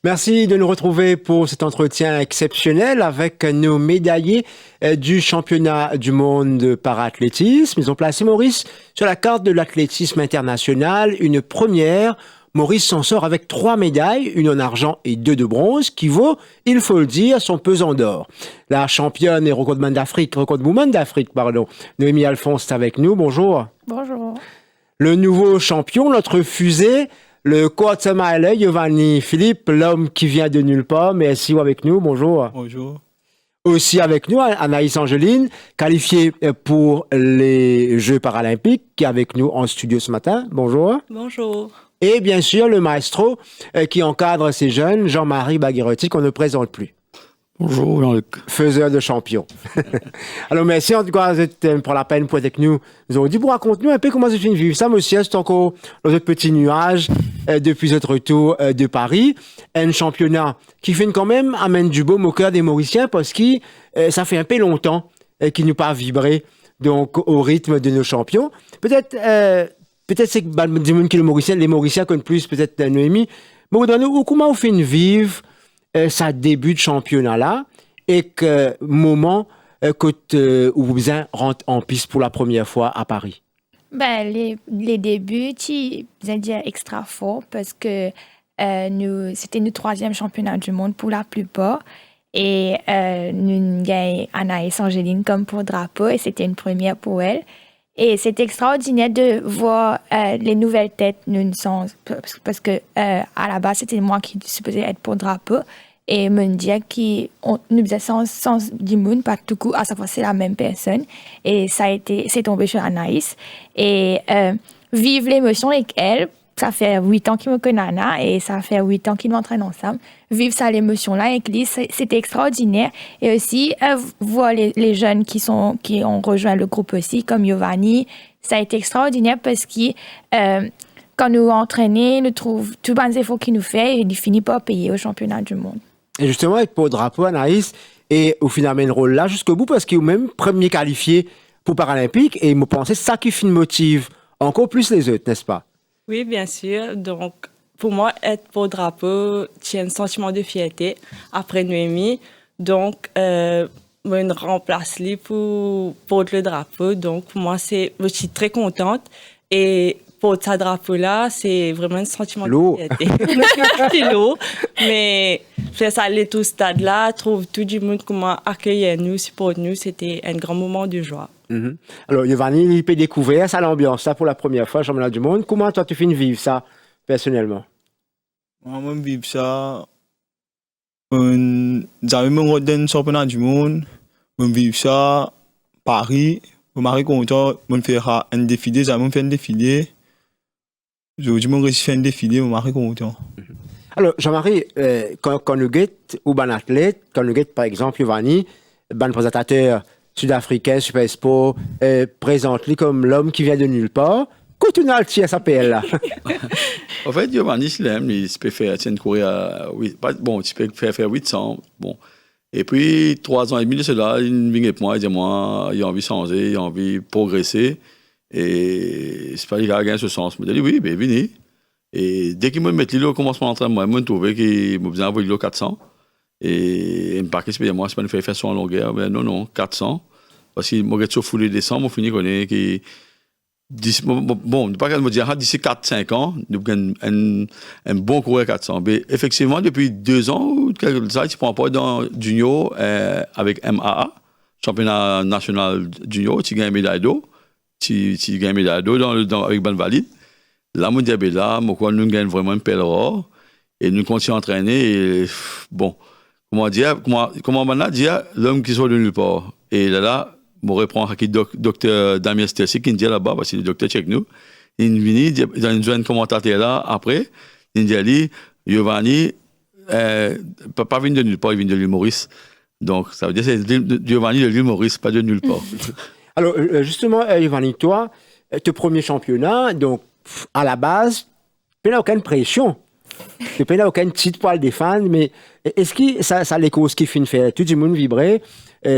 Merci de nous retrouver pour cet entretien exceptionnel avec nos médaillés du championnat du monde de para-athlétisme. Ils ont placé Maurice sur la carte de l'athlétisme international, une première. Maurice s'en sort avec 3 médailles, une en argent et 2 de bronze, qui vaut, il faut le dire, son pesant d'or. La championne et recordwoman d'Afrique, Noémie Alphonse est avec nous. Bonjour. Bonjour. Le nouveau champion, notre fusée, le quarter miler, Giovanni Philippe, l'homme qui vient de nulle part, mais est avec nous. Bonjour. Bonjour. Aussi avec nous, Anaïs Angeline, qualifiée pour les Jeux paralympiques, qui est avec nous en studio ce matin. Bonjour. Bonjour. Et bien sûr, le maestro qui encadre ces jeunes, Jean-Marie Baguerotti, qu'on ne présente plus. Bonjour, Jean-Luc. Faiseur de champion. Alors, merci en tout cas pour la peine pour être avec nous. Nous avons dit pour raconter-nous un peu comment c'est fini de vivre ça, monsieur. C'est encore dans notre petit nuage depuis notre retour de Paris. Un championnat qui fait quand même amène du baume au cœur des Mauriciens parce que ça fait un peu longtemps qu'ils n'ont pas vibré donc, au rythme de nos champions. Peut-être c'est que les Mauriciens connaissent plus, peut-être Noémie. Mais comment on fait vivre ça début de championnat-là et que moment où vous rentrez en piste pour la première fois à Paris? Ben, les débuts, c'est extra fort parce que c'était notre 3e championnat du monde pour la plupart. Et nous avons Anaïs Angeline comme pour drapeau et c'était une première pour elle. Et c'est extraordinaire de voir les nouvelles têtes parce que à la base, c'était moi qui supposais être pour drapeau. Et me dire qu'on nous faisait sans du monde, pas tout coup, à chaque fois, c'est la même personne. Et c'est tombé sur Anaïs. Et vivre l'émotion avec elle, ça fait 8 ans qu'il me connaît, Anna, et ça fait 8 ans qu'ils m'entraînent ensemble. Vivre ça, l'émotion-là avec lui, c'était extraordinaire. Et aussi, voir les jeunes qui ont rejoint le groupe aussi, comme Giovanni, ça a été extraordinaire parce que quand nous entraînons, nous trouvons tous les efforts qu'il nous fait et il finit par payer au championnat du monde. Et justement, avec pour drapeau, Anaïs, et au final, le rôle là jusqu'au bout parce qu'il est même premier qualifié pour Paralympique et il me pensait ça qui motive encore plus les autres, n'est-ce pas? Oui, bien sûr. Donc, pour moi, être pour drapeau, j'ai un sentiment de fierté après Noémie. Donc, je me remplace pour le drapeau. Donc, moi, je suis très contente. Et pour ce drapeau-là, c'est vraiment un sentiment de fierté. C'est lourd. Mais faire ça aller tout ce stade-là, trouve tout le monde comment accueillir nous, supporter nous, c'était un grand moment de joie. Mm-hmm. Alors, Giovanni, il peut découvrir ça, l'ambiance, ça pour la première fois, championnat du monde. Comment toi, tu finis vivre ça, personnellement? Moi, je vis ça. J'avais mon rodin championnat du monde. Je vis ça, Paris. Je suis content. Je fais un défilé. J'avais fait un défilé. Je réussi à faire un défilé. Je suis content. Alors, Jean-Marie, quand nous guettons, ou un athlète, quand nous guettons, par exemple, Giovanni, un présentateur sud-africain, Super Expo, présente-lui comme l'homme qui vient de nulle part. Quand on a le tien s'appelle là. En fait, Giovanni, il peut faire courir tu peux faire 800. Bon. Et puis, 3 ans et demi de cela, il vient avec moi, il dit moi, il a envie de changer, il a envie de progresser. Et c'est pas qu'il a gagné ce sens. Je me dis oui, ben, venez. Et dès qu'il me met au commencement d'entraînement, je me trouvais qu'il me faisait envoyer le 400. Et il me paraît que moi, c'est pas une faire son longueur. Mais non, 400. Parce qu'il m'a dit foulé décembre, on finit qu'on est qui. Bon, pas qu'elle me dit, d'ici 4-5 ans, nous avons un bon coureur 400. Mais effectivement, depuis 2 ans, tu prends pas dans Junior avec MAA, championnat national Junior, tu gagnes une médaille d'eau. Tu gagnes une médaille d'eau avec Ban Valide. Là, mon diabète là, nous gagnons vraiment une pelle rare. Et nous continuons à entraîner. Et, bon, comment maintenant dire, l'homme qui sort de nulle part. Et là, je reprends avec le docteur Damien Stessi qui dit là-bas, parce que le docteur check nous. Il vient dans une jeune commentateur là, après, il dit, Giovanni, pas venu de nulle part, il vient de l'île Maurice. Donc, ça veut dire que c'est Giovanni de l'île Maurice, pas de nulle part. Alors, justement, Giovanni, toi, ton premier championnat, donc, à la base, tu n'as aucune pression. Tu n'as aucun titre pour le défendre, mais est-ce que ça les causes qui finissent faire tout le monde vibrer,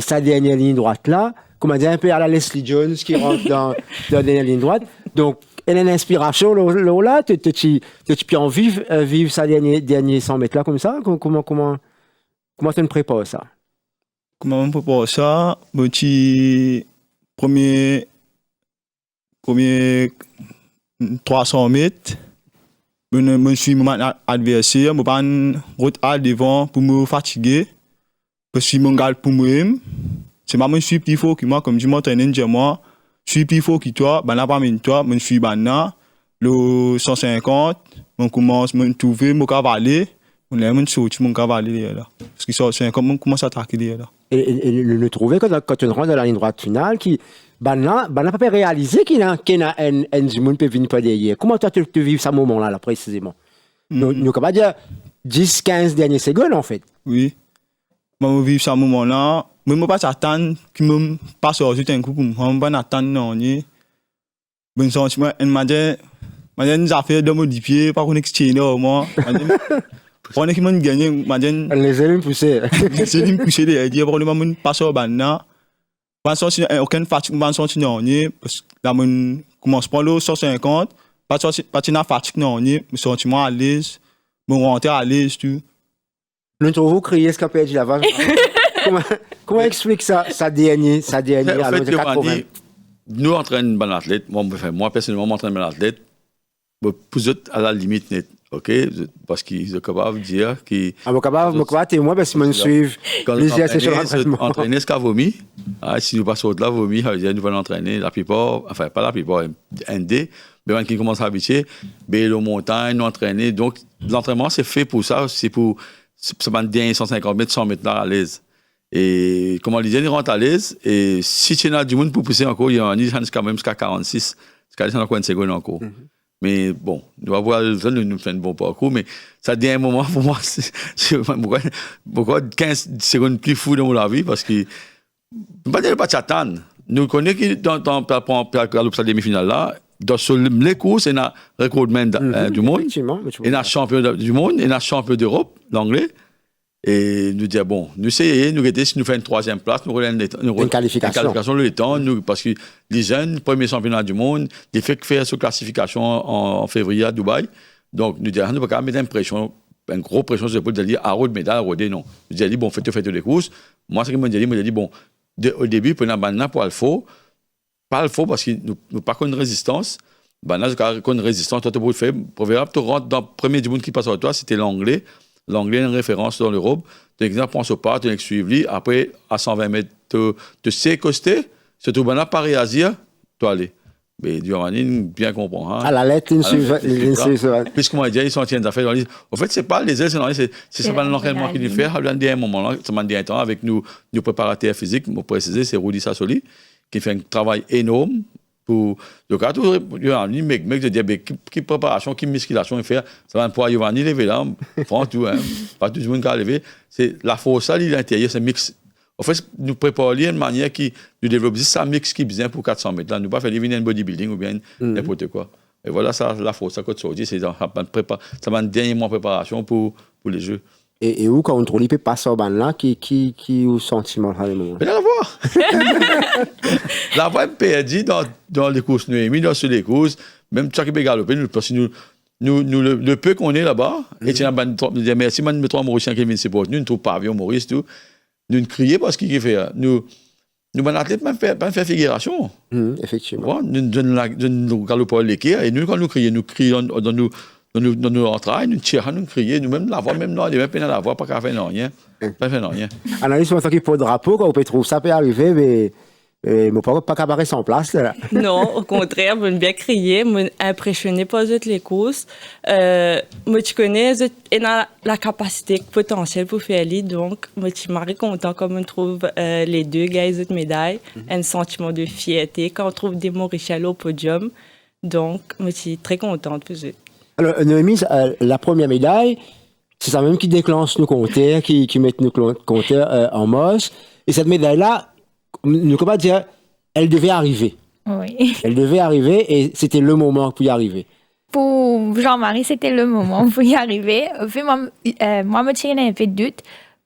sa dernière ligne droite là, comment dire, un peu à la Leslie Jones qui rentre dans la dernière ligne droite. Donc, une inspiration là, tu peux en vivre ça dernier 100 mètres là comme ça? Comment tu te prépares ça? Comment on prépare ça? Premier 300 mètres, je suis mon adversaire, je prends une route à devant pour me fatiguer. Parce que je suis mon gars pour moi. C'est moi, je suis plus fort que moi, comme je m'entraîne, moi. Je suis plus fort que toi, ben là, pas toi, je suis banana. Le 150, je commence à me trouver mon cavalier. Je saute mon cavalier là. Parce que 150, je commence à attaquer là. Et le trouver quand tu rentres dans la ligne droite finale, qui n'a pas réalisé qu'il y a un monde qui peut venir par derrière. Comment toi tu vis ce moment-là, précisément? Nous, comment dire, 10-15 dernières secondes, en fait. Oui. Je vis ce moment-là. Je ne peux pas attendre qu'il me passe au un coup. Je ne peux pas attendre, non. Bon sentiment, je une affaire de mon pied, pas qu'on exchange, moi. On est qui m'a gagné, les élèves poussés. Les élèves poussés, les dire, pour le moment, passe au banana. Aucune fatigue, je sens non, parce que là, je commence par le 150, pas de fatigue, non, je sens à l'aise, je rentre à l'aise, tout. Nous trouvons crier ce qu'a perdu là-bas. Comment explique ça dernier à l'autre 80? Nous entraînons un athlète, moi personnellement, m'entraîne un athlète, pour eux, à la limite net. OK, parce qu'ils sont capables de dire qu'ils. Ah, je suis capable témoin parce qu'ils me suivent. Les sessions d'entraînement. Entraîner ce qu'a vomi. Si nous passons au-delà, vomi, nous allons entraîner la plupart, enfin, pas la plupart, ND, mais qui commencent à habituer, le montagne, nous entraîner. Donc, l'entraînement, c'est fait pour ça, c'est pour. Ça va bien 150 mètres, 100 mètres là à l'aise. Et comme on disait, ils rentrent à l'aise. Et si tu as du monde pour pousser encore, il y a un quand même jusqu'à 46, jusqu'à encore une seconde encore. Mais bon, nous allons voir, nous faisons un bon parcours, mais ça dit un moment pour moi, pourquoi 15 secondes plus fou dans ma vie, parce que, je ne vais pas t'attendre. Nous connaissons que dans la demi-finale là, dans les courses, il y a un recordman du monde, il y a un champion du monde, il y a un champion d'Europe, l'anglais. Et nous dire, bon, nous essayons, nous aider, si nous faisons une troisième place, nous avons une qualification le temps, parce que les jeunes, premier championnat du monde, ils font faire cette classification en février à Dubaï. Donc, nous disons, nous ne pouvons pas mettre une grosse pression sur l'épaule de dire, à médaille, à non. Nous disons, bon, faites les courses. Moi, ce que je me dis, bon, au début, pour une pour Alpha, pas Alpha parce que nous n'avons pas une résistance. Nous avons une résistance, toi, tu peux le faire. Pour voir, tu rentres dans le premier du monde qui passe à toi, c'était l'anglais. L'anglais est une référence dans l'Europe. Tu exemple, pense au pas, tu es suivi. Après, à 120 mètres, tu sais coster. C'est tout bon, Paris Asie, tu aller. Mais du bien comprendre. À la lettre, Puisque moi, ils sont tiennent d'affaires. En fait, c'est pas les ailes, c'est ça l'entraînement qu'il fait. À un moment là, ça m'a dit un temps avec nous préparateurs physiques, pour préciser, c'est Rudy Sassoli, qui fait un travail énorme. Pour le cas tout mec de dire qui préparation qui musculation il fait ça va pouvoir Giovanni lever là prend tout pas tout le monde qui a levé c'est la force à l'intérieur c'est mix en fait nous préparer une manière qui nous développer ça mix qui bien pour 400 mètres là nous pas faire venir un bodybuilding ou bien n'importe quoi et voilà ça la force ça que tu dis c'est ça va une dernier mois préparation pour les jeux. Et où quand on trouve les passer au ban là qui au sentiment là le moment. Mais la voix perdue dans les courses Noémie sur les courses même ça qui peut galoper parce que nous le peu qu'on est là-bas et tu as merci man me trois Mauricien qui vient support nous trouve pavillon Maurice tout nous crier parce qu'il fait nous ban athlète pas faire figuration. Effectivement. Nous galoper l'équipe et nous quand nous crions dans nous entraîne, nous tirons, nous crions, nous-mêmes la voix, même non, les mêmes peines à la voix, pas qu'à faire rien. Pas faire rien. Analyse en tant que pour drapeau, quand on peut trouver ça peut arriver, mais pas qu'à barrer sans place. Là. Non, au contraire, je bien crier, je impressionner pas les courses. Moi, tu connais, et la capacité potentielle pour faire l'île, donc, moi, je suis marre content quand on trouve les deux gars, les autres médailles, un sentiment de fierté, quand on trouve des Mauriciens au podium. Donc, moi, je suis très contente pour eux. Alors, Noémie, la première médaille, c'est ça même qui déclenche nos compteurs, qui met nos compteurs en marche. Et cette médaille-là, nous comment dire, elle devait arriver. Oui. Elle devait arriver et c'était le moment pour y arriver. Pour Jean-Marie, c'était le moment pour y arriver. Moi, je me tirais un peu de doute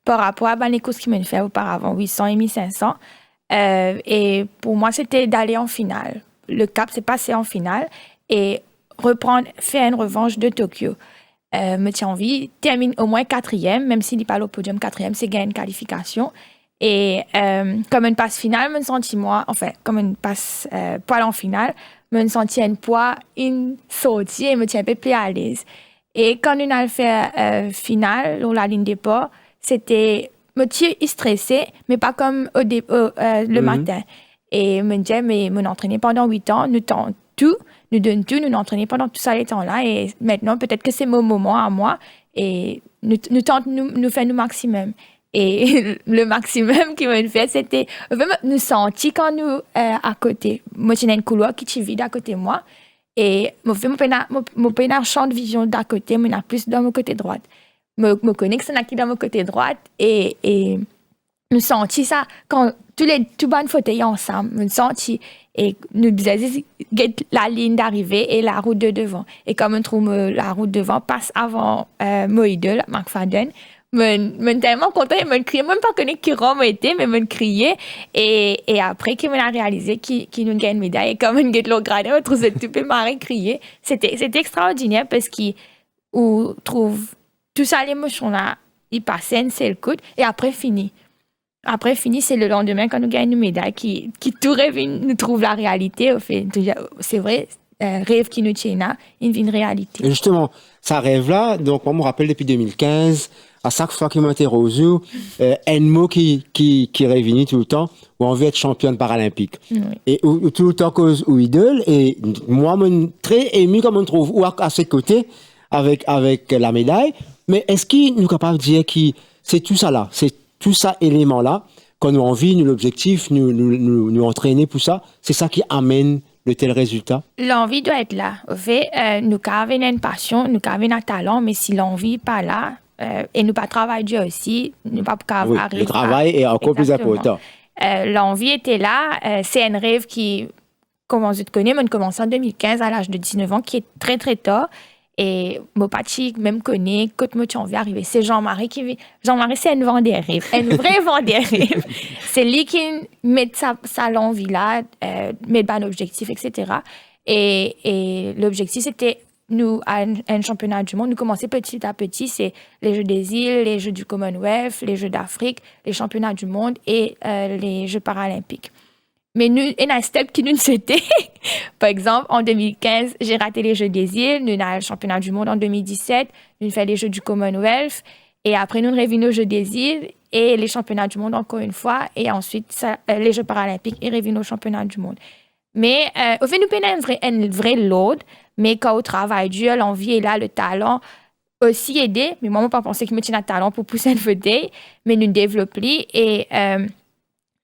par rapport à les courses qu'il m'a fait auparavant, 800 et 1500. Et pour moi, c'était d'aller en finale. Le cap s'est passé en finale. et faire une revanche de Tokyo. Me tient envie, termine au moins 4e, même s'il n'est pas au podium 4e, c'est gagner une qualification. Et comme une passe finale, me senti moi, enfin, comme une passe poil en finale, me senti une poids, une sortie et me tient un peu plus à l'aise. Et quand on a fait finale, ou la ligne départ, c'était, me tient stressé, mais pas comme le matin. Et me disait, mais mon entraîné pendant 8 ans, nous tentons tout, nous donne tout, nous entraîner pendant tout ça les temps-là. Et maintenant, peut-être que c'est mon moment à moi. Et nous tentons, nous faisons le maximum. Et le maximum qu'ils m'ont fait, c'était vraiment nous sentir quand nous à côté. Moi, j'ai un couloir qui est vide à côté de moi. Et mon pénal champ de vision d'à côté, mais a plus dans mon côté droite. Me connexion qui dans mon côté droite. Et nous sentis ça quand tout bonnes fauteuils ensemble. Nous sentis et nous disions la ligne d'arrivée et la route de devant. Et comme on trouve la route devant passe avant Moïdel, McFadden, je tellement content, je me criais, même pas connais qui Rome était, mais je me criais. Et après, qu'il m'a réalisé qu'il nous gagne une médaille, et comme on gagne le gradin, on trouve tout peu marrer, crier. C'était extraordinaire parce qu'il trouve tout ça, l'émotion là, il passait, c'est le coup, et après, fini. Après, fini, c'est le lendemain quand nous gagnons une médaille qui tout rêve, nous trouve la réalité. Au fait, c'est vrai, rêve qui nous tient là, il vit une réalité. Et justement, ça rêve-là, donc moi, je me rappelle depuis 2015, à chaque fois qu'il m'interroge, un mot qui revient tout le temps, où on veut être championne paralympique. Oui. Et tout le temps cause ou idole, et moi, je suis très ému comme on trouve, ou à ses côtés, avec la médaille. Mais est-ce qu'il nous est capable de dire que c'est tout ça là, c'est tout ça élément là, qu'on a envie, nous l'objectif, nous entraîner pour ça, c'est ça qui amène le tel résultat? L'envie doit être là. Au fait, nous avons une passion, nous avons un talent, mais si l'envie n'est pas là, et nous pas travailler dur aussi, nous pas Oui, arriver. le travail est encore plus Exactement. important. L'envie était là. C'est un rêve qui, comment je te connais, moi, commencé en 2015 à l'âge de 19 ans, qui est très, très tard. Et mon pati même connaît, quand moi tu envie d'arriver, c'est Jean-Marie qui vit. Jean-Marie, c'est un vent des rêves, un vrai vent des rêves. C'est lui qui met sa l'envie là, met un objectif, etc. Et l'objectif, c'était, nous, à un championnat du monde, nous commençons petit à petit, c'est les Jeux des îles, les Jeux du Commonwealth, les Jeux d'Afrique, les championnats du monde et les Jeux paralympiques. Mais nous, il y a un step qui nous c'était. Par exemple, en 2015, j'ai raté les Jeux des îles. Nous avons le championnat du monde en 2017. Nous avons fait les Jeux du Commonwealth. Et après, nous revenons aux Jeux des îles et les championnats du monde encore une fois. Et ensuite, les Jeux paralympiques et revenons aux championnats du monde. Mais, au fait, nous prenons un vrai load. Mais quand on travaille dur, l'envie est là, le talent aussi aidé. Mais moi, je n'ai pas pensé que je tinha un talent pour pousser une fauteuil. Mais nous développons. Et,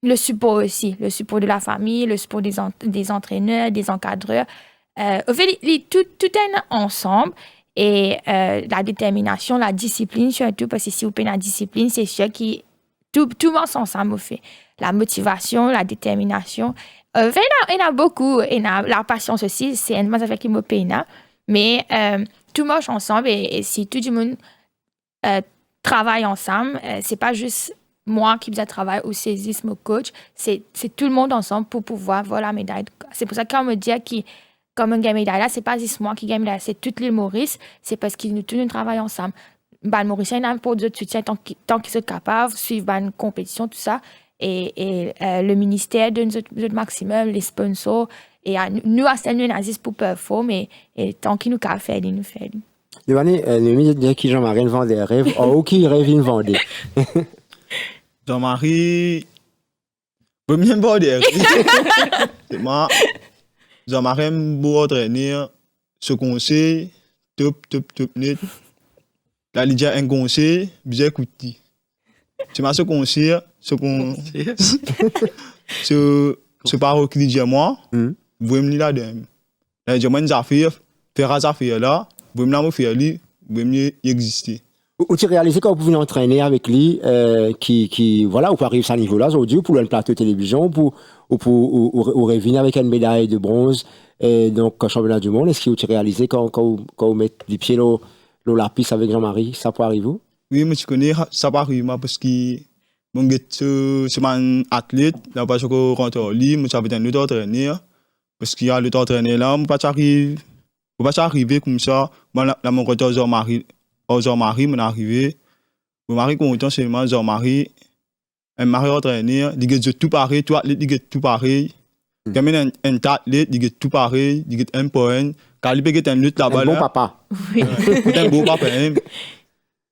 le support aussi, le support de la famille, le support des entraîneurs, des encadreurs. Au fait, tout est ensemble. Et la détermination, la discipline surtout, parce que si vous prenez la discipline, c'est sûr que tout marche ensemble, au fait. La motivation, la détermination. Il y en a beaucoup. Et la patience aussi, c'est un avec qui me peine. Mais tout marche ensemble. Et si tout le monde travaille ensemble, c'est pas juste moi qui faisais travail ou saisis mon coach, c'est tout le monde ensemble pour pouvoir voir la médaille. C'est pour ça qu'on me dit que comme on gagne médaille là, c'est pas juste moi qui gagne médaille, c'est toute l'île Maurice, c'est parce qu'ils nous tous nous travaillons ensemble. Ben Mauricien n'a pas de soutien tant qu'ils sont capables de suivre une compétition tout ça et le ministère donne notre maximum, les sponsors et nous à nous nazis pour performer et tant qu'ils nous capable faire, ils nous font. Devane, le ministre dit que Jean-Marie vend des rêves, ou qui rêve il vend des. Jean-Marie, je ne pas dire. C'est moi. Jean-Marie aime beaucoup entraîner. Ce conseil, top net. Là, il y a un conseil, bien écouté. C'est moi ce conseil, ce parole qui dit à moi, vous me là-dedans. Là, je m'en affaire, faire ça affaire là, vous me faire lui, vous me exister. Ou tu réalises quand vous pouvez entraîner avec lui, qui voilà, ou arrive à ce niveau-là, aujourd'hui, pour un plateau de télévision, ou revenir avec une médaille de bronze, et donc, championnat du monde, est-ce que tu réalises quand vous mettez les pieds dans la piste avec Jean-Marie, ça peut arriver? Oui, mais tu connais, ça peut arriver, parce que c'est un athlète, là, parce que quand on lit, moi, j'avais un autre entraîneur, parce qu'il y a l'autre entraîneur là, moi, pas arrive Faut pas arriver comme ça. Moi, là, mon côté aux Marie, mon arrivé. Mon mari content seulement, aux Marie. Un mari entraîné, il dit tout pareil, toi, il dit tout pareil. Quand même, un athlète, il dit tout pareil, il dit un point. Quand il peut un lutte là-bas. Un bon papa. Oui. Un bon papa.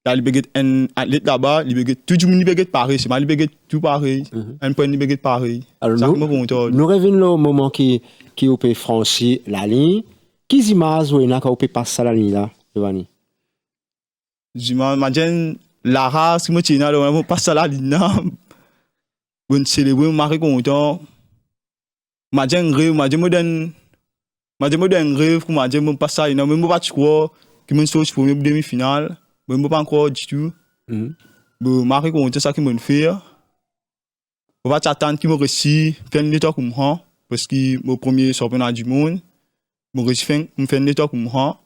Quand il peut un athlète là-bas, il peut tout le monde peut pareil. C'est mal, il peut tout pareil. Un point, il peut pareil. Alors, Ça, moi, content. nous revenons au moment qui peut franchir la ligne. Qui images ou n'a pas passer la ligne là, Giovanni? J'imagine la race, moi, tu n'as pas passé la ligne là. Bon, célébrer, mon mari content. M'imagine un rêve, m'imagine un rêve, m'imagine passer la ligne là. Même pas de quoi, qui me sauce pour une demi-finale. Même pas encore du tout. Bon, mari content, ça qui me fait. On va t'attendre qu'il me réussit, faire une étoile comme moi, parce que c'est mon premier championnat du monde. Je réussis faire une étoile comme moi.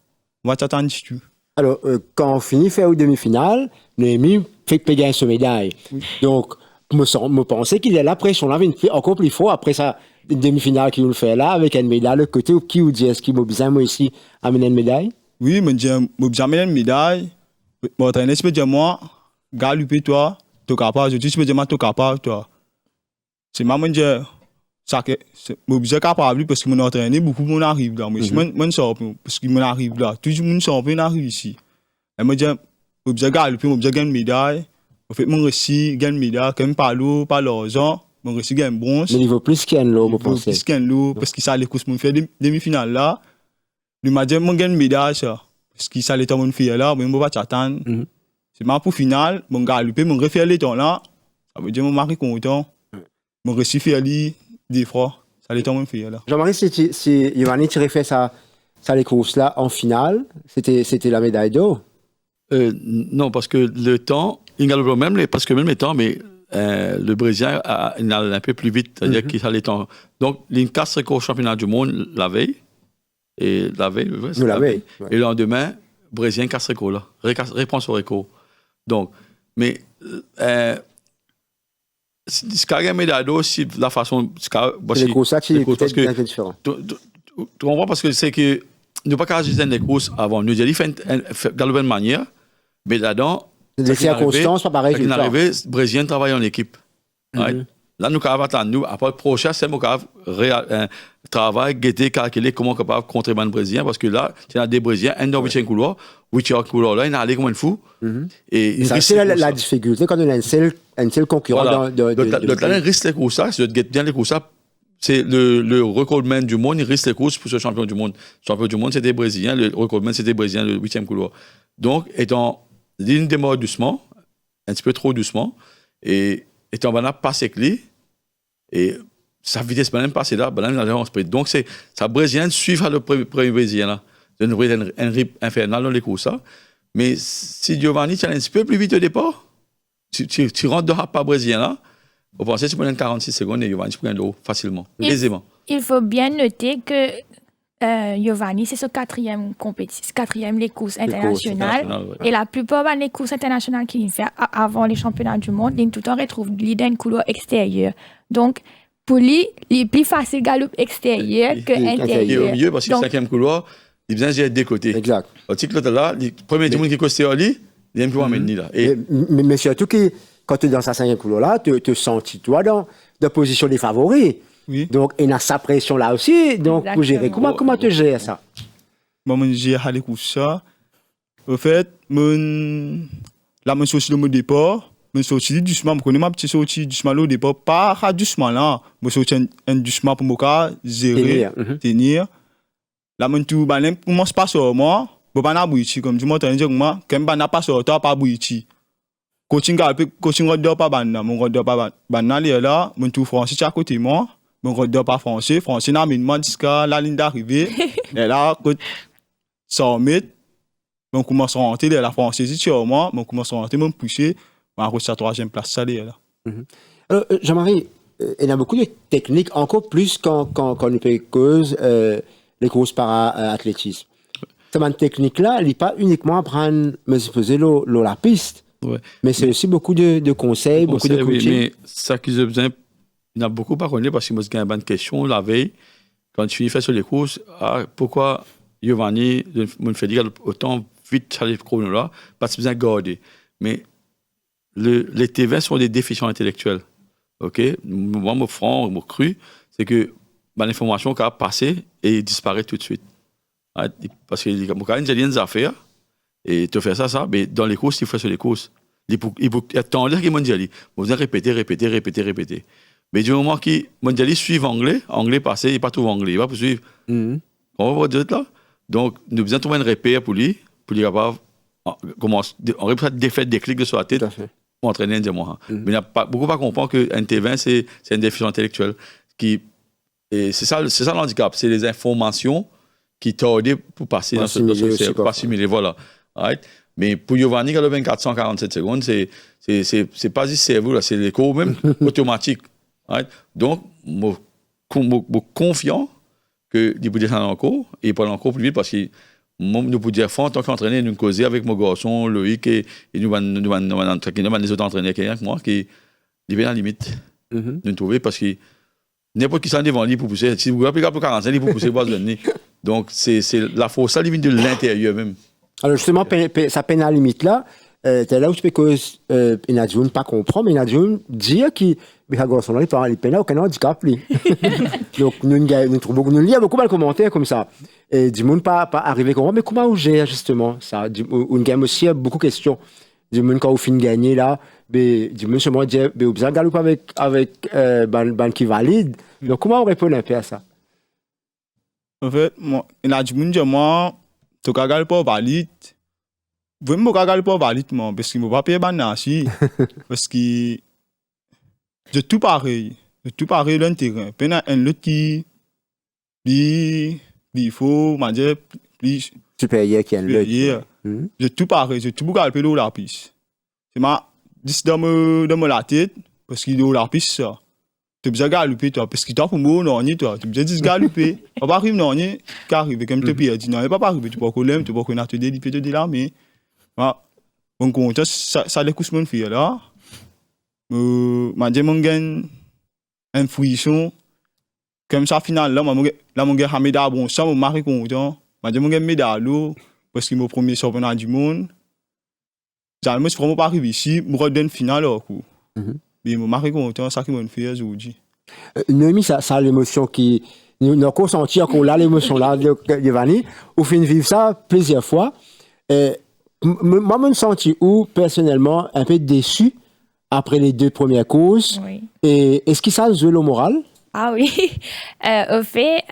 On va t'attendre du tout. Alors, quand on finit faire une demi-finale, Noémie fait payer une médaille. Oui. Donc, me pensais qu'il y a la pression là, encore plus fort après ça, une demi-finale qu'il nous fait là, avec une médaille, le côté où qui vous dit, est-ce qu'il m'a besoin moi ici amener une médaille? Oui, mais j'ai besoin amener une médaille. Mon entraîneur, je peux dire moi, galoper toi, tu es capable. Je peux dire moi, tu es capable, toi. C'est ma manière. Ça que je suis capable parce que mon entraîneur, beaucoup de monde arrive là. Moi, je sors parce que mon arrive là. Tout le monde sort, on arrive ici. Et moi, je suis galoper, je gagne une médaille. En fait, mon réussi, gagne une médaille, quand même pas l'eau, pas l'argent. Mon réussi gagne bronze. Mais il vaut plus qu'un lot, vous pensez? Plus qu'un lot, parce que ça, les courses, mon fait demi-finale là. Il m'a dit, mon gagne une médaille, ça. Parce que ça, les temps, mon fait là, mais je ne vais pas t'attendre. C'est ma pour finale, mon galoper, mon refaire les temps là. Ça veut dire, mon mari content. Mon réussi fait aller des fois. Ça, les temps, mon fait là. Jean-Marie, si Giovanni tu refait ça les courses là en finale, c'était la médaille d'or? Non, parce que le temps, il galope presque même les temps, mais le Brésilien il allait un peu plus vite, c'est-à-dire qu'il allait temps. Donc, il casse au championnat du monde la veille. Et la veille, ouais. Et le lendemain, le Brésilien casse le là. Réponse au record. Donc, mais ce qu'il y a une médaille d'or, c'est la façon. C'est les courses là qui est peut-être un peu différent. Tu comprends parce que c'est que nous ne pouvons pas juste des courses avant. Nous avons fait galoper de manière, mais là-dedans, les circonstances, pas pareil. Quand arrivé, le Brésilien travaille en équipe. Right? Là, nous avons attendre, après le prochain, c'est mon travail, guetter, calculer comment on est capable de contrer le Brésilien, parce que là, il y a des Brésiliens, un dans 8e couloir, 8e couloir là, il y a allé comme un fou. Et ça, c'est la difficulté quand on a un seul concurrent. Voilà. Le talent risque les courses, c'est de guetter bien les courses. C'est le recordman du monde, il risque les courses pour ce champion du monde. Le champion du monde, c'était Brésilien, le recordman, c'était Brésilien, le 8e couloir. Donc, étant ligne démarre doucement, un petit peu trop doucement, et étant banal passé avec lui, et sa vitesse banane passée là, banane en sprint. Donc, c'est ça Brésilien suivre le premier Brésilien là. C'est un rythme infernal dans les courses là. Mais si Giovanni tient un petit peu plus vite au départ, tu rentres dans le pas Brésilien là, vous pensez que tu prends 46 secondes et Giovanni prend l'eau facilement, aisément. Il faut bien noter que Giovanni, c'est son quatrième compétition, les courses internationales. Ouais. Et la plupart des courses internationales qu'il fait avant les championnats du monde, il tout le temps retrouve dans un couloir extérieur. Donc, pour lui, il est plus facile de galoper extérieur que intérieur. Il est au milieu parce que le 5e couloir, il vient d'être des côtés. Exact. Au titre là, le premier du monde qui est costé à lui, il aime pouvoir mener là. Mais surtout que quand tu es dans sa 5e couloir là, tu te sens toi dans la position des favoris. Oui. Donc, il y a sa pression là aussi. Donc, pour gérer, comment tu gères ça? Moi, je gère les courses ça. En fait, là, je suis au départ. Je suis sorti doucement. Je connais ma petite sortie doucement au départ. Pas doucement là. Je suis sorti doucement pour me gérer, tenir. Là, je commence pas sur moi. Je ne vais pas bouillir. Comme tu m'entends dire, moi, quand je ne pas sur toi, pas bouillir. Coaching, je pas banana. Mon rodeur pas banana là. Je suis français à côté de moi. Mon rodeur pas français. Français n'a mis moi jusqu'à la ligne d'arrivée. Et là, 100 mètres. Je commence à rentrer. La française est sur moi. Je commence à rentrer, me pousser. Je vais à la 3e place salée là. Alors, Jean-Marie, il y a beaucoup de techniques, encore plus quand on peut cause les courses para-athlétisme. Cette technique-là, elle n'est pas uniquement à prendre, me supposer, la piste. Ouais. Mais c'est aussi beaucoup de conseils, beaucoup de coaching. Oui, mais ça qu'ils ont besoin, il y a beaucoup pas connu parce que moi, j'ai une bonne question la veille, quand tu finis faire sur les courses, pourquoi Giovanni, me fait dire autant vite ça les chronos là, parce que besoin de garder. Mais les T20 sont des déficients intellectuels. OK? Moi, mon franc, mon cru, c'est que l'information qui a passé et disparaît tout de suite. Parce que quand il y a des affaires, et tu fais ça, mais dans les courses, il faut sur les courses. Il faut attendre qu'il mondialise. Vous devez répéter. Mais du moment qu'il mondialise suit anglais passé, il n'est pas tout anglais, il va poursuivre. On va voir d'autres là. Donc, nous devons trouver un repère pour lui capable, on répète des faits, des clics de sur la tête, pour entraîner un diamant. Mais il n'y a pas, beaucoup pas comprendre qu'un T20, c'est une déficience intellectuelle. Et c'est ça le handicap, c'est les informations qui tordent pour passer dans ce cercle, pas assimiler, voilà. Right? Mais pour Giovanni, qui a 2447 secondes, c'est pas du cerveau, là, c'est l'écho même automatique. Right? Donc, je suis confiant qu'il peut descendre encore et pas encore plus vite parce que nous pouvons dire, en tant qu'entraîneur, nous causer avec mon garçon, Loïc, et nous avons des autres entraîneurs qui moi qui viennent à la limite. Nous trouver parce que n'importe qui s'en devant lui pour pousser. Si vous appelez pour 45, il pour pousser pas besoin. Donc, c'est la force, ça vient de l'intérieur même. Alors, justement, ça peine à la limite là. C'est là où tu peux que Inadjoun pas comprendre, mais Inadjoun dire qu'il garçon là, il peine aucun handicap. Donc, nous trouvons beaucoup, nous lisons beaucoup de commentaires comme ça. Et du monde pas arrivé à comprendre, mais comment on gère justement ça? On gagne aussi beaucoup de questions. Du monde quand on finit de gagner là, du monde seulement dit, on besoin de galoper avec ban qui valide. Donc, comment on répond un peu à ça? En fait, Inadjoun dit, moi, tu as galoper valide. Vraiment, je ne pas valide, parce qu'il ne m'a pas payé banasi. Parce que c'est tout pareil. C'est tout pareil dans le terrain. Puis il y a un autre qui il faut manger plus. Supérieur qui est un autre. C'est tout pareil. C'est tout pour galoper dans la piste. C'est ma dis dans la tête, parce qu'il est dans la piste, ça. Tu as besoin de galoper, toi. Parce que toi, pour moi, non, toi. Tu as besoin de galoper. Tu ne pas arriver, non, qui arrive. Comme tu peux dire, non, il ne pas arriver. Tu peux pas coller, tu peux pas te déliper de là, mais. Donc, ça les coups mon fille là. J'ai une intuition. Comme ça, finalement, j'ai un médaille bon, ça, je suis content. J'ai une médaille parce que c'est mon premier championnat du monde. Je ne suis vraiment pas arrivé ici, je redonne une finale. Mais je suis content, ça qui m'a fait aujourd'hui. Noémie, ça l'émotion qui. Nous avons consenti qu'on a l'émotion là, Giovanni. On fait vivre ça plusieurs fois. Moi, je me sens personnellement un peu déçu après les 2 premières courses. Oui. Et est-ce que ça joue le moral? Ah oui. Au fait,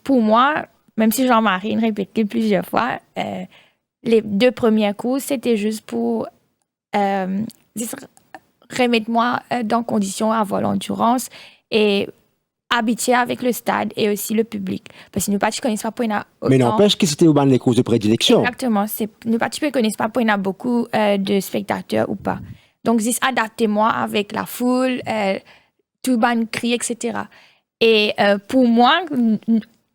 pour moi, même si Jean-Marie le répétait plusieurs fois, les 2 premières courses, c'était juste pour remettre moi dans condition à avoir l'endurance et habitué avec le stade et aussi le public. Parce que nous ne connaissons pas pour une Mais n'empêche que c'était les courses de prédilection. Exactement. Nous ne connaissons pas pour une beaucoup de spectateurs ou pas. Donc, juste adaptez-moi avec la foule, tout le monde crie, etc. Et pour moi,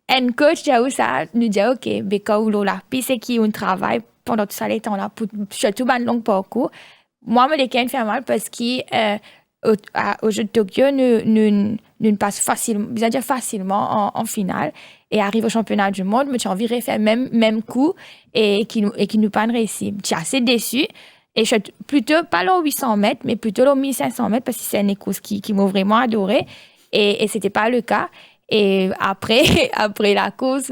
un coach ça nous dit OK, mais quand on l'a pris, c'est qu'on travaille pendant tout ça, les temps là, pour tout le long parcours. Moi, je me fait mal parce que au jeu de Tokyo, nous passons facilement en finale et arrive au championnat du monde, mais j'ai envie de faire même coup et qui nous pas réussi. Je suis assez déçue et je suis plutôt pas là aux 800 mètres, mais plutôt là aux 1500 mètres parce que c'est une course qui m'a vraiment adoré et c'était pas le cas. Et après la course,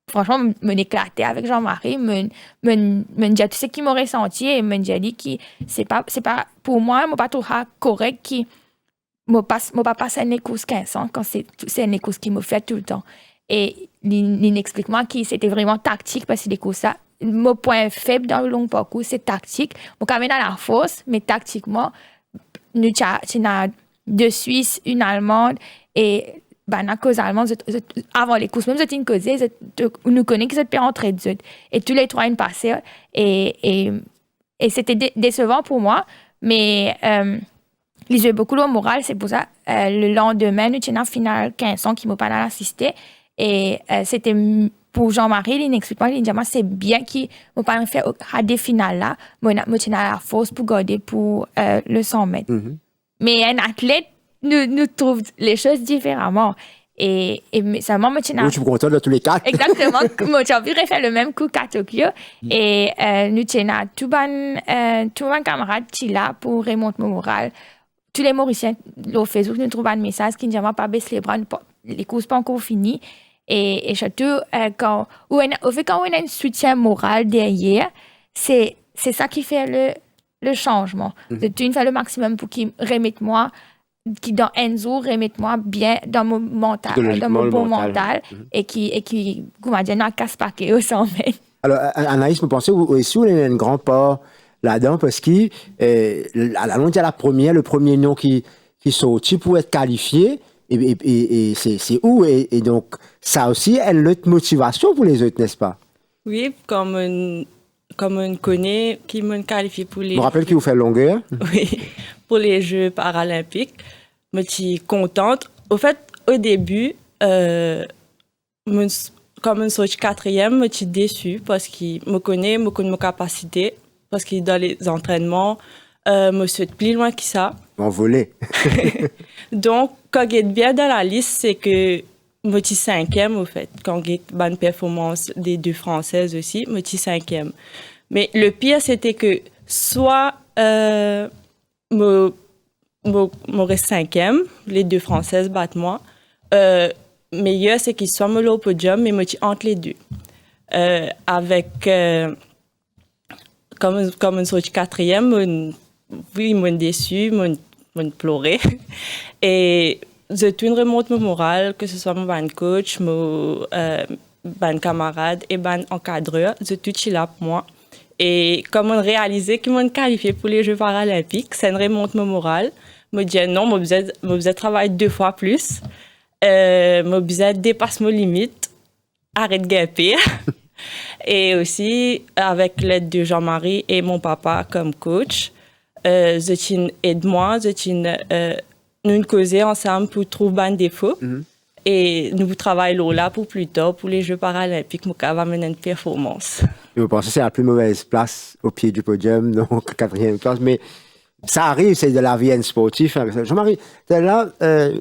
franchement, me éclater avec Jean-Marie, me dire tout ce qu'il m'aurait senti et me dire que c'est pas pour moi, je pas trouvé correct qui me pas passer une course 15 ans quand c'est une course qui me fait tout le temps. Et il explique moi que c'était vraiment tactique parce que les courses ça, mon point faible dans le long parcours, c'est tactique. Mon quand même dans la force, mais tactiquement, nous avons 2 Suisses, une Allemande et à cause allemande, avant les courses, même si une cause, nous connaissons que cette paire entre eux. Et tous les 3 une passée. Et c'était décevant pour moi. Mais ils ont beaucoup le moral. C'est pour ça, le lendemain, nous avons une finale 15 ans qui ne m'a pas assisté. Et c'était pour Jean-Marie, il explique moi, il dit c'est bien qu'il m'a pas fait à des finales là. Moi, je la force pour garder pour le 100 mètres. Mais un athlète, nous trouve les choses différemment. Et ça m'a motivé. Oui, tu me content de tous les quatre. Exactement. Moi, j'ai envie de faire le même coup qu'à Tokyo. Et nous tenons tout bon camarade qui est là pour remonter mon moral. Tous les Mauriciens, au Facebook, nous trouvent un message qui ne dit pas baisser les bras, les courses pas encore finies. Et surtout, quand on a un soutien moral derrière, c'est ça qui fait le changement. Tu fais le maximum pour qu'il remette moi, qui dans Enzo remette moi bien dans mon mental, dans mon bon mental, et qui comment dire, n'a casse pas au 100 mètres. Alors, Anaïs, vous pensez aussi on a un grand pas là-dedans parce que le premier nom qui sortit pour être qualifié, et c'est où? Et donc, ça aussi, elle a une motivation pour les autres, n'est-ce pas? Oui, comme on connaît, qui me qualifie pour les... Je me rappelle qu'il vous fait longueur. Oui, pour les Jeux paralympiques. Je suis contente. Au fait, au début, comme je suis quatrième, je suis déçue parce qu'il me connaît mes capacités, parce que dans les entraînements, je suis plus loin que ça. Envolé. Donc, quand je suis bien dans la liste, c'est que je suis cinquième, au fait. Quand j'ai une performance des deux Françaises aussi, je suis cinquième. Mais le pire, c'était que soit je reste cinquième, les deux Françaises battent moi. Meilleur, c'est qu'ils soient au podium, mais je suis entre les deux. Comme je suis quatrième, oui, ils m'ont déçu, ils m'ont pleuré. Et je tout remonte mon moral, que ce soit mon ban coach, mon ban camarade et ban encadreur, je tout suis là pour moi. Et comme on réalisait qu'ils m'ont qualifié pour les Jeux paralympiques, ça remonte mon moral. Je dis non, je besoin travailler 2 fois plus. Je besoin dépasser mes limites, arrête de gaper. Et aussi, avec l'aide de Jean-Marie et mon papa comme coach, aide-moi, nous causons ensemble pour trouver un défaut. Et nous travaillons là pour plus tard, pour les Jeux paralympiques, nous avons mener une performance. Et vous pensez que c'est la plus mauvaise place au pied du podium, donc 4e place, mais ça arrive, c'est de la vie sportive. Jean-Marie, t'es là,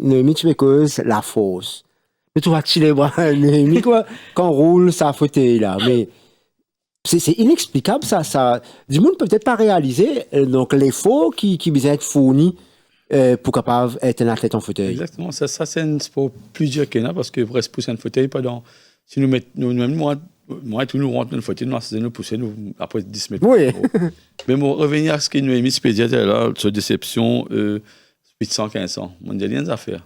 Noémie, tu me causes la fausse. Mais tu vas tirer les bras, Noémie, quoi, quand on roule, ça fauteuil là, mais c'est inexplicable, ça. Du monde peut peut-être pas réaliser, donc l'effort qui doit être fourni pour capable être un athlète en fauteuil. Exactement, ça c'est un sport plus dur qu'il y en a parce que pour se pousser un fauteuil, pardon, si nous mettons, moi, tout nous rentre dans le fauteuil, nous pousser après 10 mètres. Oui. Mais pour revenir à ce que nous avons mis, c'est là, cette déception, 800-1500. On a rien à faire.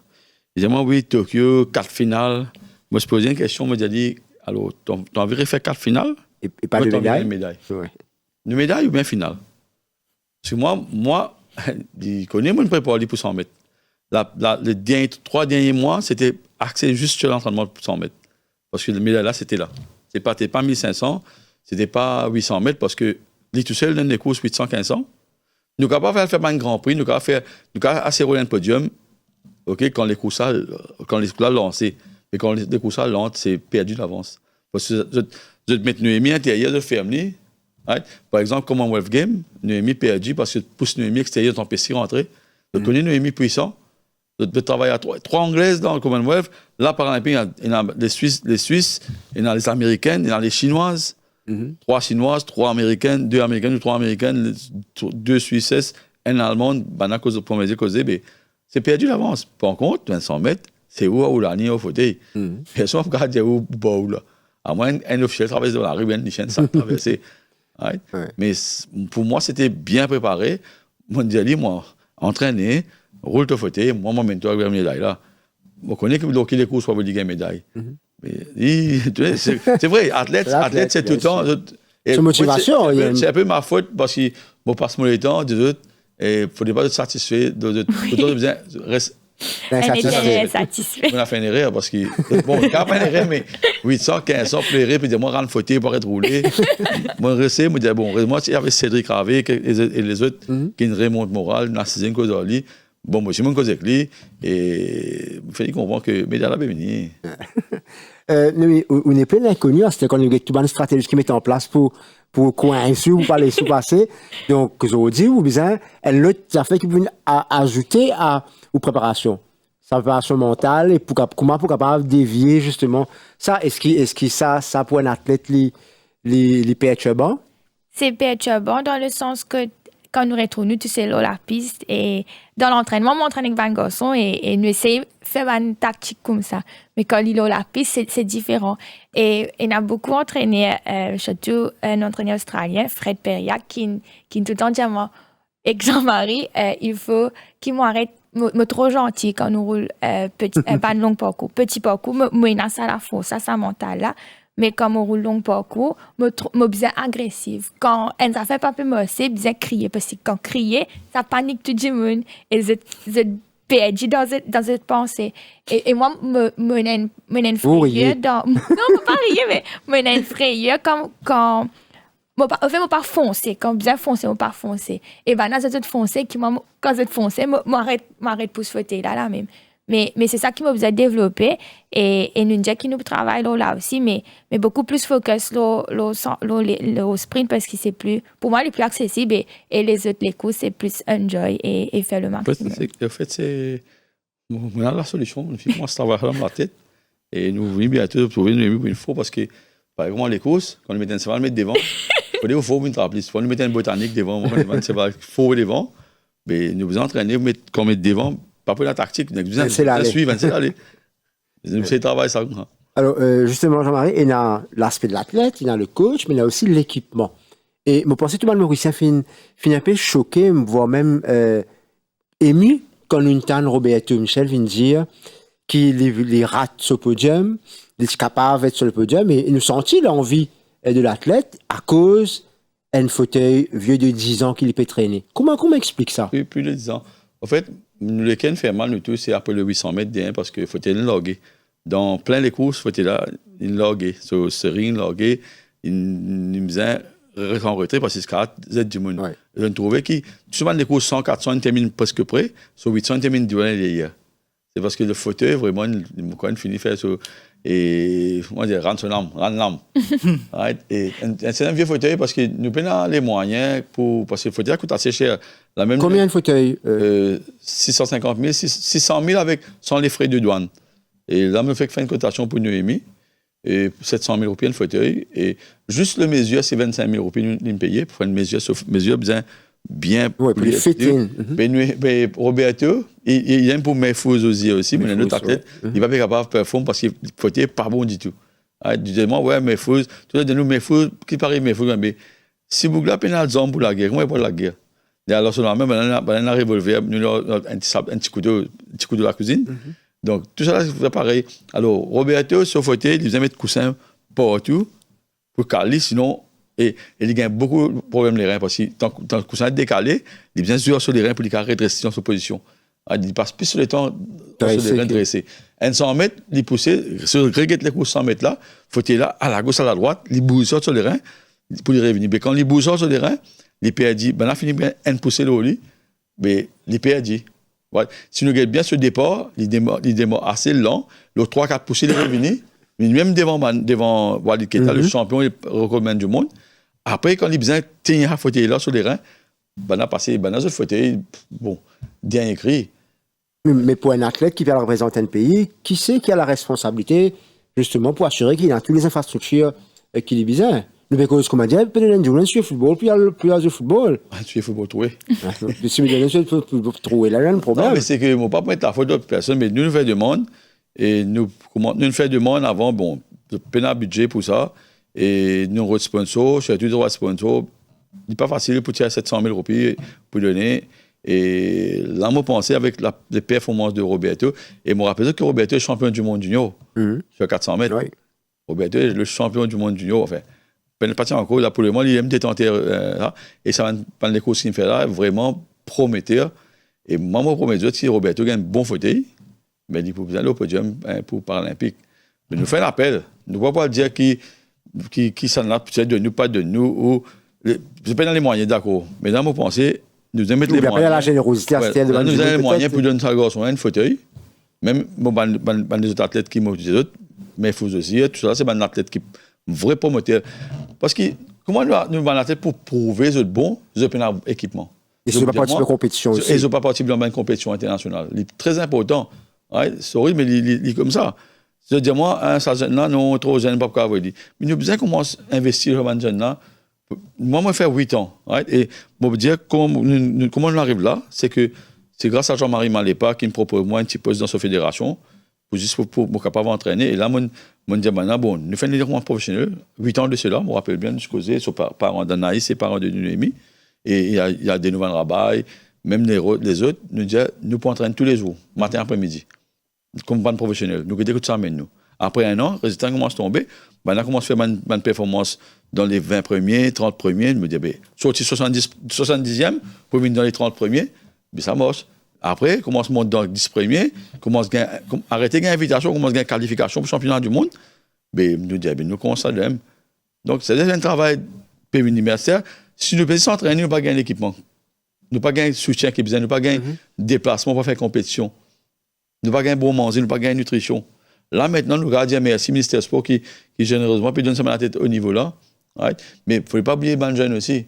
Évidemment, oui, Tokyo, 4 finales. Moi, je posais une question, je me dit, alors, tu as envie de faire 4 finales? Et pas de médaille? Une médaille. Oui. Une médaille ou bien finale? Parce que moi, je connais mon préparation pour 100 mètres. Les 3 derniers mois, c'était axé juste sur l'entraînement pour 100 mètres. Parce que le médaille là, c'était là. C'était pas 1500, c'était pas 800 mètres, parce que lui tout seul donne des courses 800-1500. Nous n'avons pas fait un grand prix, nous avons assez roulé un podium, okay, quand les courses là lancées. Et quand les courses là lentes, c'est perdu d'avance. Parce que je mets Noémie à l'intérieur de fermer. Right? Par exemple, Commonwealth Game, Noémie perdu parce que pousse Noémie extérieur de ton PC rentrer. Je connais Noémie puissant. De travailler à 3 Anglaises dans le Commonwealth. Là, Paralympique, il y a les Suisses, il y a les Américaines, il y a les Chinoises. 3 Chinoises, 3 Américaines, 2 Américaines ou 3 Américaines, 2 Suisses, 1 Allemande, pour me dire que c'est perdu l'avance. Par contre, 200 mètres, c'est où la ligne au fauteuil. Personne ne regarde où bas là. À moins un officiel traverse dans la rue, une chaîne, ça traverser. Right? Ouais. Mais pour moi, c'était bien préparé. Moi, je dis, entraîner, roule ton fauteuil, moi, je mets toi avec la médaille là. Je connais que les courses pour vous dire une médaille. Mais c'est vrai, athlète, c'est tout le temps. C'est motivation. C'est un peu ma faute parce que je passe mon temps, et il ne faudrait pas être satisfait. Reste satisfait. On a fait une erreur parce que, bon, quand on a fait une erreur, mais 800, 1500, pleurer, puis dire, moi, rendre fauteuil pour être roulé. Moi, je me dis, bon, moi, il y avait Cédric Ravé et les autres qui ont remonté moral, dans la 6e cause de lui. Bon, moi, je suis mon cause avec lui, et il fallait comprendre que Média l'a béni. On est plein d'inconnus, c'était quand on a toute une stratégie qui met en place pour coincer ou pas les sous-passer. Donc, aujourd'hui, ou bien, ça fait qu'ils viennent ajouter aux préparations. sa préparation mentale et comment pour capable dévier justement ça. Est-ce que ça pour un athlète les perturbant? C'est perturbant dans le sens que quand nous retournons, tu sais, là, la piste et dans l'entraînement, on m'entraîne avec 20 garçons et nous essayons de faire une tactique comme ça. Mais quand il est à la piste, c'est différent. Et on a beaucoup entraîné, surtout un entraîneur australien, Fred Periac, qui tout le temps dit à moi, et Jean-Marie, il faut qu'il m'arrête, me trop gentil quand nous roule pas de long parcours. Petit parcours, moi, il a ça la force, ça mental là. Mais quand on roule long parcours, je bien agressive. Quand on ne fait pas peu c'est bien crier. Parce que quand crier, ça panique tout le monde. Et je perds dans cette pensée. Et moi, je suis frayeur dans... Non, je ne pas rire, mais je suis frayeur quand... En fait, je pas foncer. Quand bien foncer, je pas foncer. Et bien, là, c'est foncer qui quand je foncer, je m'arrête pour ce fauteuil là même. Mais c'est ça qui m'a besoin de développer et nous disons qu'il nous travaille là aussi, mais beaucoup plus focus le sprint parce que c'est plus, pour moi, les plus accessible et les autres, les courses, c'est plus enjoy et faire le maximum. En fait, c'est. On a la solution. On commence à travailler dans la tête et nous voulons bientôt trouver une fois parce que, par exemple, les courses, quand on met un cheval, on met devant, il faut une trapliste. Quand on met un botanique devant, on faut devant, mais nous vous entraîner, quand on met devant, pas pour la tactique, nous besoin de suivre, c'est l'aller. C'est travail ça. Alors, justement, Jean-Marie, il y a l'aspect de l'athlète, il y a le coach, mais il y a aussi l'équipement. Et je pense que tout le monde Mauricien finit un peu choqué, voire même ému, quand nous entendons Roberto Michel vient dire qu'il rate sur le podium, il est capable d'être sur le podium, et nous sentit l'envie de l'athlète à cause d'un fauteuil vieux de 10 ans qu'il peut traîner. Comment explique ça? Plus de 10 ans. En fait, le qui fait mal, nous tous, c'est après le 800 mètres d'un parce qu'il faut être logué. Dans plein les courses, il faut être là, il logué. Sur ce ring, logué, il me faisait en retrait parce que c'est 4 Z du monde. Ouais. Je trouvais que souvent les courses 100, 400, ils terminent presque près. Sur 800, ils terminent durant les hier. C'est parce que le fauteuil, vraiment, quand il finit de faire ça, et moi, je dis, rendre l'âme. Right? Et c'est un vieux fauteuil parce que nous prenons les moyens pour. Parce que le fauteuil coûte assez cher. Combien de fauteuils 650 000, 600 000 sans les frais de douane. Et là, je fais une cotation pour Noémie. Et 700 000 roupies, un fauteuil. Et juste le mesure, c'est 25 000 roupies, nous me payer pour faire une mesure bien pour les fitting. Mais Roberto, il aime pour mes fous aussi, mais notre athlète, il va pas capable de performer parce que le fauteuil n'est pas bon du tout. Dis-moi, ouais, mes fous, tout le monde, mes fous, qui paraît mes fous, mais si vous avez un zone pour la guerre, comment il pour la guerre? Et alors, sur la même, on a un revolver, un petit couteau de la cuisine. Donc, tout ça, c'est pareil. Alors, Roberto, sur le fauteuil, il vient mettre coussin partout pour caler, sinon, et il gagne beaucoup de problèmes les reins parce que tant que le coussin est décalé, il vient sur les reins pour les redresser dans sa position. Il passe plus sur le temps sur les reins dressés. Un 100 mètres, il pousse, sur les courses 100 mètres là, fauteuil là, à la gauche, à la droite, il bouge sur les reins pour les revenir. Mais quand il bouge sur les reins, il perd, ben là, finit bien un poussé au lit, mais il perd. Ouais. Si nous regardons bien ce départ, il démarre assez lent, le 3-4 poussés, il est revenu, même devant Walid Keita, le champion et le recordman du monde. Après, quand il a besoin de tenir un fauteuil là sur les reins, ben a passé, ben dans ce fauteuil, bon, bien écrit. Mais pour un athlète qui vient représenter un pays, qui sait qui a la responsabilité, justement, pour assurer qu'il a toutes les infrastructures qu'il a besoin? Nous, parce qu'on m'a dit, peut-être un jour, sur le football, puis il y a le football. Tu es football trouvé. Si vous donnez sur le football trouvé, là, il y a un problème. Non, mais c'est que, je ne vais pas mettre la faute d'autres personnes, mais nous faisons des demandes, et nous faisons des demandes avant, bon, peine à budget pour ça. Et nous avons sponsor, je suis toujours sponsor. Ce n'est pas facile pour tirer 700 000 roupies pour donner. Et là, je pensais avec les performances de Roberto. Et je me rappelle que Roberto est champion du monde junior sur 400 mètres. Oui. Roberto est le champion du monde junior. Enfin, il n'est pas encore là pour le moment. Il aime détenter là. Et ça va prendre les courses qu'il fait là, vraiment prometteur. Et moi, je promets que si Roberto gagne un bon fauteuil, mais il faut aller au podium pour Paralympique. Mais nous faisons un appel. Nous ne pouvons pas dire qui s'en a peut-être de nous, pas de nous, ou je pas dans les moyens, d'accord. Mais dans mon pensée, nous allons mettre les moyens. La générosité, nous avons les moyens pour donner à garçon un fauteuil. Même les autres athlètes qui motivent les autres, mais il faut aussi, tout ça, c'est un athlète qui est vrai promoteur. Parce que, comment nous avons un athlète pour prouver qu'ils sont bons, ils ont un équipement. Ils ne sont pas partis de compétition aussi. Ils ne sont pas partis de compétition internationale. C'est très important. Right? Sorry, mais il est comme ça. Je dis, moi, ça jeune là, non, trop jeune, pas quoi, dire. Mais nous avons besoin commencer à investir dans jeune là. Moi, je fais 8 ans. Right? Et je veux dire, comment on arrive là, c'est que c'est grâce à Jean-Marie Malépa qui me propose moi un petit poste dans sa fédération, pour capable d'entraîner. Et là, je dis, bon, nous faisons des développements professionnels, 8 ans de cela, je me rappelle bien, je causais, sur parents d'Anaïs et parents de Noémie. Et il y a des nouveaux rabails, même les autres, nous disent, nous pouvons entraîner tous les jours, matin, après-midi, comme bande professionnelle. Nous écoutons ça, nous. Après un an, le résultat commence à tomber. On a commencé à faire une performance dans les 20 premiers, 30 premiers. Je me dis, sorti 70e pour venir dans les 30 premiers, ça marche. Après, commence à monter dans les 10 premiers, arrêter une invitation, commence à une qualification pour le championnat du monde. Nous disons, nous commençons à l'aime. Donc, c'est un travail universitaire. Si nous pouvons s'entraîner, nous ne pas gagner l'équipement. Nous ne pas gagner soutien qui est besoin, nous ne pas gagner déplacement pour faire compétition. Nous ne pas gagner bon manger, nous ne pas gagner nutrition. Là, maintenant, nous regardons, merci, ministère Sport qui généreusement peut donner ça à la tête au niveau-là. Right? Mais il ne faut pas oublier les jeunes aussi.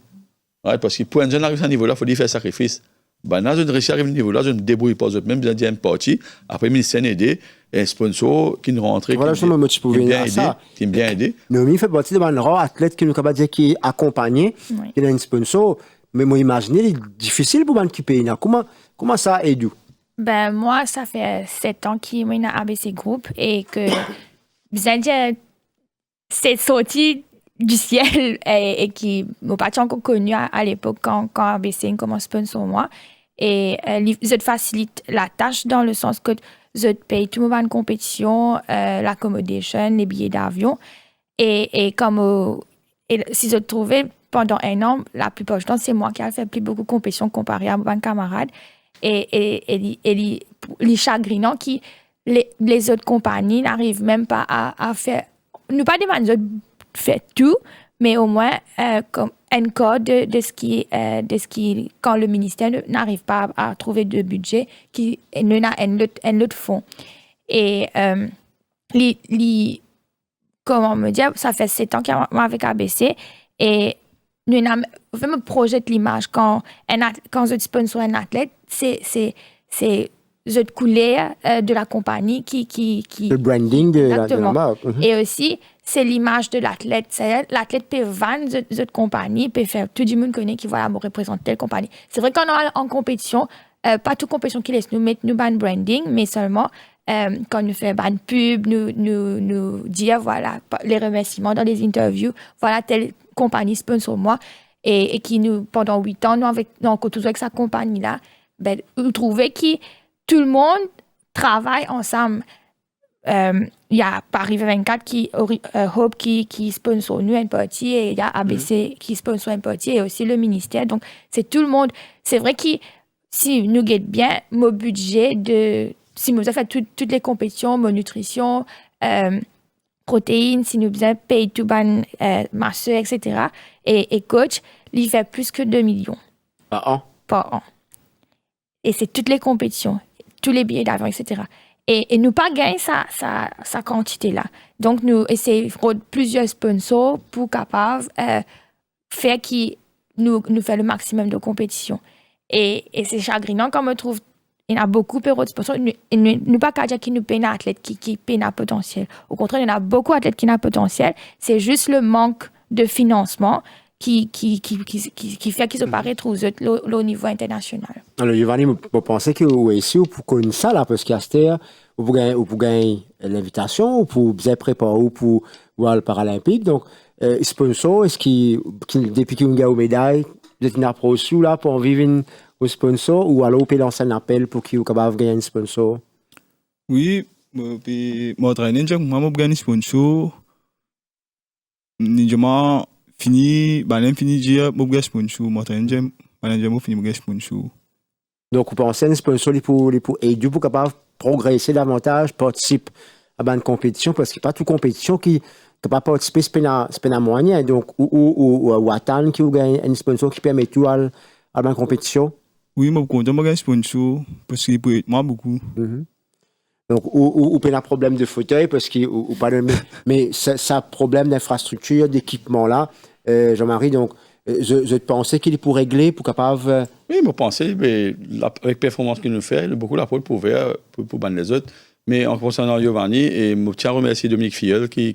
Right? Parce que pour un jeune arriver à ce niveau-là, il faut lui faire sacrifice. Là, je ne réussis à arriver à ce niveau-là, je ne débrouille pas. Même si je parti, après, le ministère a aidé, un sponsor qui nous rentre, voilà, qui m'a bien aidé. Noémie fait partie de un rare athlète qui nous capable de dire qui est accompagné, qui a un sponsor. Mais moi, imaginez, c'est difficile pour un qui paye. Comment ça aide? Ben, moi, ça fait 7 ans que je suis dans ABC Group et que, vous allez dire, c'est sorti du ciel et qui m'a pas encore connu à l'époque quand ABC commence à sponsor moi. Et je facilite la tâche dans le sens que je paye tout le monde en compétition, l'accommodation, les billets d'avion. Et comme si je trouvais pendant un an, la plupart du temps, c'est moi qui ai fait plus beaucoup de compétitions comparé à mes camarades. Et les chagrinants qui, les autres compagnies n'arrivent même pas à faire. Nous pas demander de faire tout, mais au moins comme un code de ce qui quand le ministère n'arrive pas à trouver de budget qui nous a un autre fonds. Et comment me dire, ça fait 7 ans qu'il y a avec ABC et nous avons me projette l'image quand je sponsor un athlète, c'est je couleur de la compagnie qui le branding de la marque. Et aussi c'est l'image de l'athlète. L'athlète peut vendre cette compagnie, peut faire tout le monde connaît qui va me représenter telle compagnie. C'est vrai qu'on est en compétition, pas toute compétition qui laisse nous mettre nous ban branding, mais seulement quand nous faisons ban pub, nous dire voilà les remerciements dans les interviews, voilà telle compagnie sponsor moi et qui nous pendant 8 ans nous avec sa compagnie là, ben vous trouvez que tout le monde travaille ensemble. Il y a Paris 24 qui Hope qui sponsor nous un parti et il y a ABC qui sponsor un parti et aussi le ministère. Donc c'est tout le monde. C'est vrai que si nous gagnons bien mon budget si nous avons fait toutes les compétitions, mon nutrition, protéines, si nous avons payé tout ban masseur, etc. Et coach, il fait plus que 2 millions. Par an. Et c'est toutes les compétitions, tous les billets d'avion, etc. Et nous pas gagner sa quantité-là. Donc, nous essayons plusieurs sponsors pour capable faire qui nous fait le maximum de compétition. Et c'est chagrinant quand on trouve il y a beaucoup de sponsors. Nous pas qu'à dire qu'il nous paye un athlète qui paye un potentiel. Au contraire, il y en a beaucoup d'athlètes qui ont un potentiel. C'est juste le manque de financement qui fait qu'ils se paraissent au niveau international. Alors, Giovanni, vous pensez que vous ici pour connaître ça là, parce qu'à cette heure, vous gagnez l'invitation, ou pour vous préparer pour voir le Paralympique. Donc, sponsor, est-ce depuis que vous gagnez aux médailles, vous êtes une approche là pour en vivre au sponsor, ou alors vous pouvez lancer un appel pour qu'ils soient capables de gagner un sponsor? Oui, moi, je gagne un sponsor. Je fini dire je gagne sponsor. Moi, je fini sponsor. Donc, vous pensez un sponsor pour aider pour capable progresser davantage, participer à une compétition, parce qu'il n'y a pas toute compétition qui ne pas participer, c'est un moyen. Donc, ou attendre qu'il y ait un sponsor qui permet tout à une compétition. Oui, je suis content de gagner un sponsor parce qu'il peut aider moi beaucoup. Donc, ou un problème de fauteuil, parce qu'il pas mais ça problème d'infrastructure, d'équipement là, Jean-Marie, donc, Je pensais qu'il est pour régler, pour capable. Oui, je pensais, mais avec la performance qu'il nous fait, beaucoup l'apôtre pour ban les autres. Mais en concernant Giovanni, et je tiens à remercier Dominique Filleul qui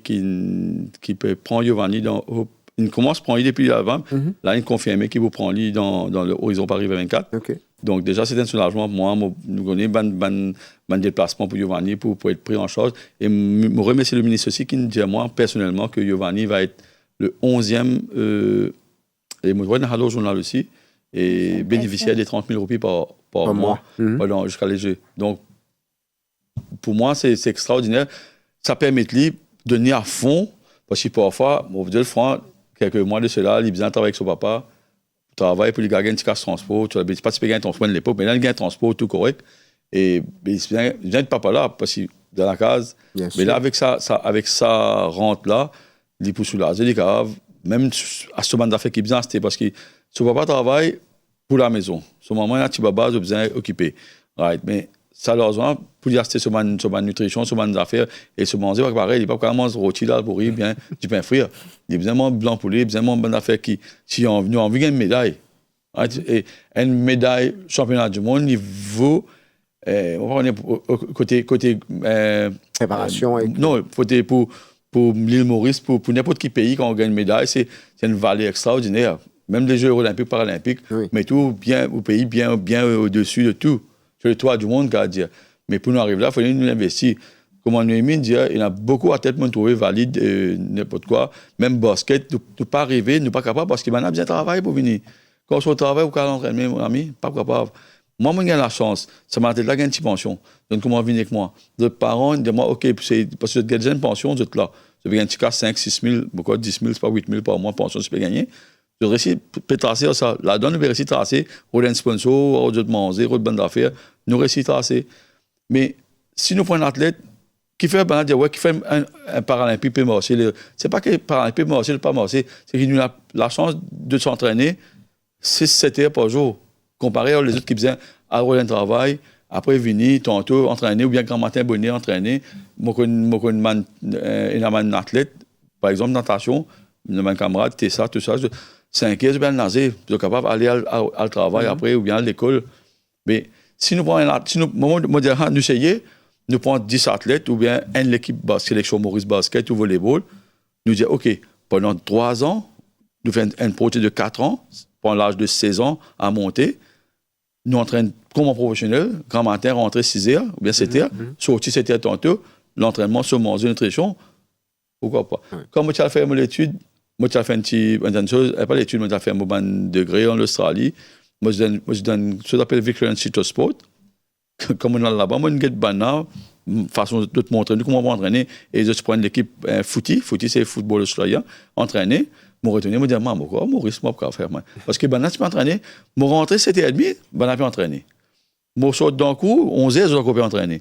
peut prendre Giovanni il commence à prendre depuis avant. Là, il confirme qu'il vous prend lui dans l'horizon Paris 24. OK. Donc, déjà, c'est un soulagement pour moi. Nous avons un déplacement pour Giovanni pour être pris en charge. Et je remercie le ministre aussi qui nous dit à moi, personnellement, que Giovanni va être le 11e, et je vois dans le journal aussi, et bénéficiaire des 30 000 roupies par mois jusqu'à les Jeux. Donc, pour moi, c'est extraordinaire. Ça permet de lui donner à fond, parce que parfois, on vous dire le franc, quelques mois de cela, il vient travailler avec son papa, travaille pour lui gagner un petit casse transport, tu n'as pas gagner un transport de l'époque, mais là, il gagne un transport tout correct. Et il vient de papa là, parce qu'il dans la case. Bien Mais sûr. là, avec sa rente-là, il peut soulager les caves, même à ce moment d'affaires qui est bien, c'était parce que son papa travaille pour la maison. Son maman, il a un petit baba, il a besoin d'occuper. Right. Mais ça, heureusement, pour y acheter sur ma nutrition, sur ma affaires, et se manger, pareil, il n'est pas quand même rôti là, pour bien du pain frit. Il a besoin de blanc poulet, il a besoin de bonne affaire qui, si on a envie d'une médaille. Right? Et une médaille championnat du monde, il vaut, on est côté Préparation. non, pour l'île Maurice, pour n'importe quel pays, quand on gagne une médaille, c'est une valeur extraordinaire. Même les Jeux olympiques, paralympiques, Oui. mais tout bien, au pays bien au-dessus de tout. C'est le toit du monde, qu'à dire. Mais pour nous arriver là, il faut nous investir. Comme on nous dit, il y a beaucoup à tête pour nous trouver valide, n'importe quoi. Même basket, ne pas arriver, ne pas capable, parce qu'il y a bien travaillé pour venir. Quand on se travaille, ou quand on entraîne, mon ami, pas capable. Moi, j'ai la chance. Ça m'a été là, j'ai une petite pension. Donc, comment venir avec moi? Les parents, ils disent, OK, parce que j'ai déjà une pension, vous êtes là. Vous avez un petit cas 5, 6 000, beaucoup 10 000, c'est pas 8 000 par mois, pension, je peux gagner. Je réussis à tracer ça. La donne, nous réussit à tracer. On a un sponsor, on a manger, on a une bande d'affaires. Nous réussit à tracer. Mais si nous prenons un athlète qui fait un paralympique peut marcher, c'est pas que le paralympique peut marcher, pas marcher, c'est qu'il a la chance de s'entraîner 6-7 heures par jour, comparé aux autres qui faisaient à un travail, après venir, tantôt entraîner, ou bien grand matin, bonnet, entraîner. Moi, un athlète, par exemple, natation, un camarade, Tessa, tout ça, 5 heures, je vais nager, je suis capable d'aller au travail après, ou bien à l'école. Mais si nous prenons nous essayons, nous prenons 10 athlètes, ou bien l'équipe sélection Maurice Basket ou volleyball, nous disons, OK, pendant 3 ans, nous faisons un projet de 4 ans, pendant l'âge de 16 ans à monter, nous entraînons comme un professionnel, grand matin, rentrer 6 heures, ou bien 7 heures, sortir 7 heures tantôt, l'entraînement sur manger, nutrition, pourquoi pas. Quand moi, j'ai fait mon étude, moi, j'ai fait une chose, pas l'étude, moi, j'ai fait mon degré en Australie. Moi, je donne ce qu'on appelle Victorian Institute of Sport. Comme on est là-bas, moi, je suis façon de te montrer comment on va entraîner. Et je prends l'équipe footy, c'est le football australien, entraîner. Je retourne, je me dis, pourquoi Maurice, moi, pourquoi faire moi? Parce que tu peux entraîner. Je rentre 7h30, je peux entraîner. Je sors d'un coup, 11h, je peux entraîner.